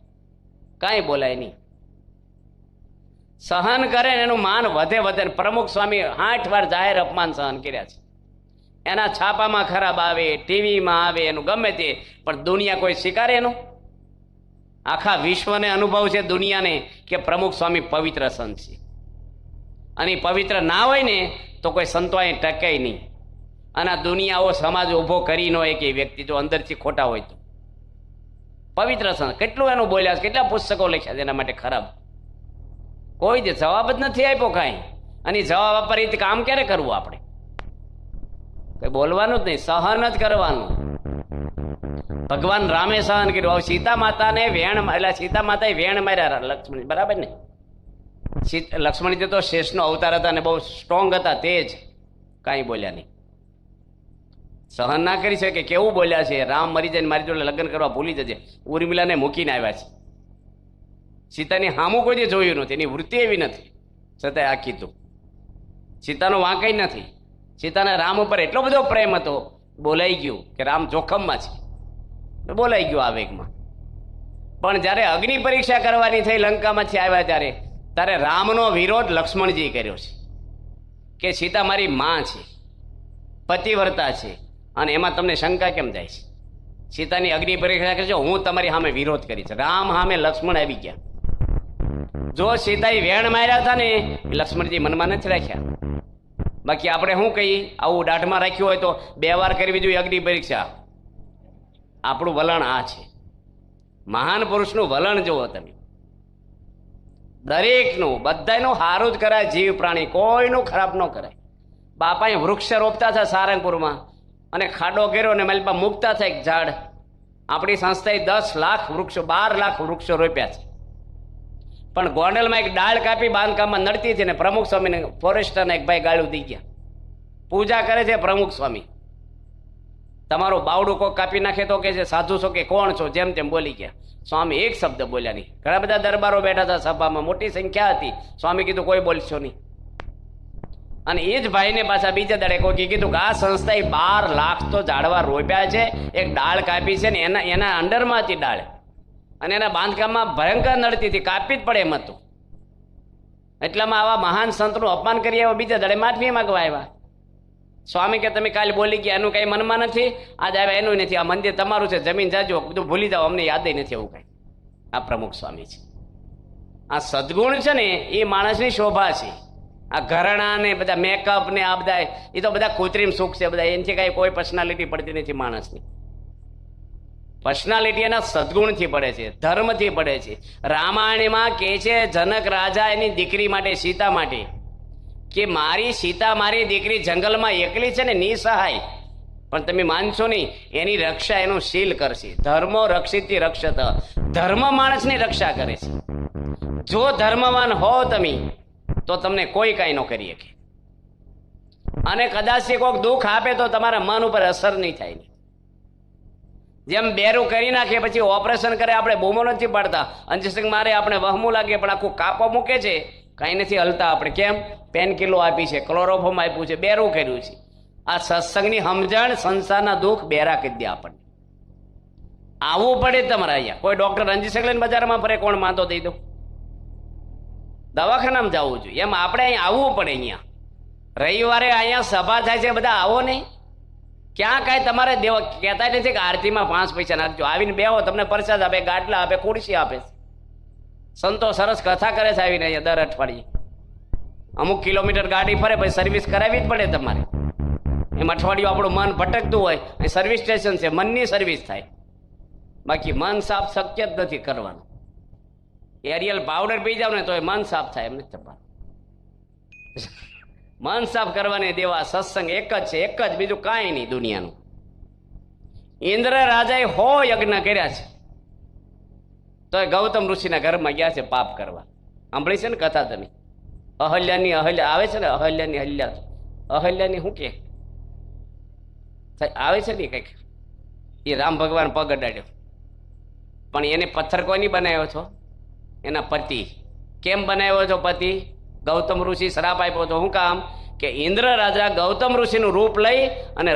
કાંઈ બોલાય નહીં. સહન કરે ને એનું માન વધે વધે. પ્રમુખ સ્વામી 8 વાર જાહેર અપમાન સહન કર્યા છે. એના છાપામાં ખરાબ આવે, ટીવીમાં આવે, એનું ગમે તે, પણ દુનિયા કોઈ સ્વીકારે એનું? આખા વિશ્વને અનુભવ છે દુનિયાને કે પ્રમુખ સ્વામી પવિત્ર સંત છે. અને પવિત્ર ના હોય ને તો કોઈ સંતો અહીં ટકે નહીં. અને આ દુનિયાઓ સમાજ ઉભો કરી ન હોય કે વ્યક્તિ જો અંદરથી ખોટા હોય તો. પવિત્ર સંત કેટલું એનું બોલ્યા છે, કેટલા પુસ્તકો લખ્યા છે એના માટે ખરાબ. કોઈ જ જવાબ જ નથી આપ્યો કાંઈ. અને જવાબ આપવા રીતે કામ ક્યારે કરવું આપણે? કઈ બોલવાનું જ નહીં, સહન જ કરવાનું. ભગવાન રામે સહન કર્યું. હવે સીતા માતાને વેણ, એટલે સીતા માતાએ વેણ માર્યા લક્ષ્મણ, બરાબર ને? લક્ષ્મણજી તો શેષનો અવતાર હતા ને બહુ સ્ટ્રોંગ હતા, તે જ કાંઈ બોલ્યા નહીં. સહન ના કરી શકે. કેવું બોલ્યા છે, રામ મરી જાય મારી જોડે લગ્ન કરવા ભૂલી જજે. ઉર્મિલાને મૂકીને આવ્યા છે. સીતાની હામું કોઈ જોયું નથી, એની વૃત્તિ એવી નથી, છતાંય આ કીધું. સીતાનો વાંક નથી. સીતાને રામ ઉપર એટલો બધો પ્રેમ હતો, બોલાઈ ગયું કે રામ જોખમમાં છે, બોલાઈ ગયું આવેગમાં. પણ જ્યારે અગ્નિ પરીક્ષા કરવાની થઈ, લંકામાંથી આવ્યા ત્યારે રામનો વિરોધ લક્ષ્મણજી કર્યો છે કે સીતા મારી માં છે, પતિવ્રતા છે, અને એમાં તમને શંકા કેમ જાય છે? સીતાની અગ્નિ પરીક્ષા કરજો, હું તમારી સામે વિરોધ કરીશ. રામ સામે લક્ષ્મણ આવી ગયા. જો સીતાએ વેણ માર્યા હતા ને, લક્ષ્મણજી મનમાં નથી રાખ્યા. બાકી આપણે શું કહીએ, આવું દાઢમાં રાખ્યું હોય તો 2 વાર કરવી જોઈએ અગ્નિ પરીક્ષા. આપણું વલણ આ છે. મહાન પુરુષનું વલણ જુઓ તમે. દરેકનું, બધાનું સારું જ કરાય. જીવ પ્રાણી કોઈનું ખરાબ ન કરાય. બાપાએ વૃક્ષ રોપતા હતા સારંગપુરમાં, અને ખાડો કર્યો ને મારી પાસે મૂકતા હતા એક ઝાડ. આપણી સંસ્થાએ 10 લાખ વૃક્ષો, 12 લાખ વૃક્ષો રોપ્યા છે. પણ ગોંડલમાં એક ડાળ કાપી બાંધકામમાં નડતી હતી ને પ્રમુખ સ્વામીને ફોરેસ્ટરના એક ભાઈ ગાળું દઈ ગયા. પૂજા કરે છે પ્રમુખ સ્વામી, તમારું બાવડું કોક કાપી નાખે તો કે છે સાધુ છો કે કોણ છો, જેમ તેમ બોલી ગયા. સ્વામી એક શબ્દ બોલ્યા નહીં. ઘણા બધા દરબારો બેઠા હતા સભામાં, મોટી સંખ્યા હતી. સ્વામી કીધું કોઈ બોલશો નહીં. અને એ જ ભાઈને પાછા બીજા દાડે કોઈ કીધું કે આ સંસ્થાએ 12 લાખ તો ઝાડવા રોપ્યા છે, એક ડાળ કાપી છે ને એના અંડરમાં હતી ડાળ, અને એના બાંધકામમાં ભયંકર નડતી હતી, કાપી જ પડે એમ હતું. એટલામાં આવા મહાન સંતનું અપમાન કરી આવ્યા, બીજા દાડે માફી માંગવા આવ્યા. સ્વામી કે તમે કાલે બોલી ગયા, એનું કઈ મનમાં નથી, આજ આવ્યા એનું નથી, આ મંદિર તમારું છે, જમીન જાજો, બધું ભૂલી જાઓ, અમને યાદ નથી. એવું કઈ આ પ્રમુખ સ્વામી છે. આ સદગુણ છે ને એ માણસની શોભા છે. આ ઘરણા ને બધા મેકઅપ ને આ બધા એ તો બધા કૃત્રિમ સુખ છે બધા. એનાથી કઈ કોઈ પર્સનાલિટી પડતી નથી માણસની. પર્સનાલિટી એના સદગુણથી પડે છે, ધર્મથી પડે છે. રામાયણમાં કહે છે જનક રાજા એની દીકરી માટે, સીતા માટે, કે મારી સીતા, મારી દીકરી જંગલમાં એકલી છે ને નિસહાય, પણ તમે માનશો નહીં, એની રક્ષા એનું શીલ કરશે. ધર્મો રક્ષિતથી રક્ષત. ધર્મ માણસની રક્ષા કરે છે. જો ધર્મવાન હો તમે તો તમને કોઈ કાંઈ ન કરી શકે. અને કદાચ કોઈક દુઃખ આપે તો તમારા મન ઉપર અસર નહીં થાય. જેમ બેરું કરી નાખે પછી ઓપરેશન કરે, આપણે બૂમો નથી પાડતા, અંજસંગ મારે આપણે વહમું લાગે, પણ આખું કાપો મૂકે છે, કાંઈ નથી હલતા આપણે. કેમ? પેન કિલો આપી છે, ક્લોરોફોર્મ આપ્યું છે, બેરું કર્યું છે. આ સત્સંગની સમજણ સંસારના દુઃખ બેરા કરી દે આપણને. આવવું પડે તમારે અહીંયા. કોઈ ડોક્ટર અંજીસંગ લઈને બજારમાં ફરે, કોણ માંદો દઈ દો? દવાખાનામાં જવું જોઈએ. એમ આપણે અહીંયા આવવું પડે. અહીંયા રવિવારે અહીંયા સભા થાય છે, બધા આવો નહીં. ક્યાં કાંઈ તમારે દેવ કહેતા નથી કે આરતીમાં 5 પૈસા નાખજો, આવીને બેહો, તમને પ્રસાદ આપે, ગાટલા આપે, ખુરશી આપે. સંતો સરસ કથા કરે છે આવીને અહીંયા દર અઠવાડિયે. અમુક કિલોમીટર ગાડી ફરે, પછી સર્વિસ કરાવવી જ પડે તમારે. એમ અઠવાડિયું આપણું મન ભટકતું હોય, અહીં સર્વિસ સ્ટેશન છે, મનની સર્વિસ થાય. બાકી મન સાફ શક્ય જ નથી કરવાનું. એરિયલ પાવડર પી જાવ ને તો એ મન સાફ થાય એમ નથી તમારું. મન સાફ કરવાને દેવા સત્સંગ એક જ છે, એક જ, બીજું કાંઈ નહીં દુનિયાનું. ઇન્દ્ર રાજાએ 100 યજ્ઞ કર્યા છે તો એ ગૌતમ ઋષિના ઘરમાં ગયા છે પાપ કરવા. સાંભળી છે ને કથા તમે? અહલ્યાની અહલ્યા આવે છે ને, અહલ્યાની અહલ્યાની શું કે આવે છે ને કંઈક, એ રામ ભગવાન પગ અડાડ્યો, પણ એને પથ્થર કોની બનાવ્યો છો? એના પતિ. કેમ બનાવ્યો છો પતિ? ગૌતમ ઋષિ શ્રાપ આપ્યો હતો. શું કામ? કે ઇન્દ્ર રાજા ગૌતમ ઋષિનું રૂપ લઈ અને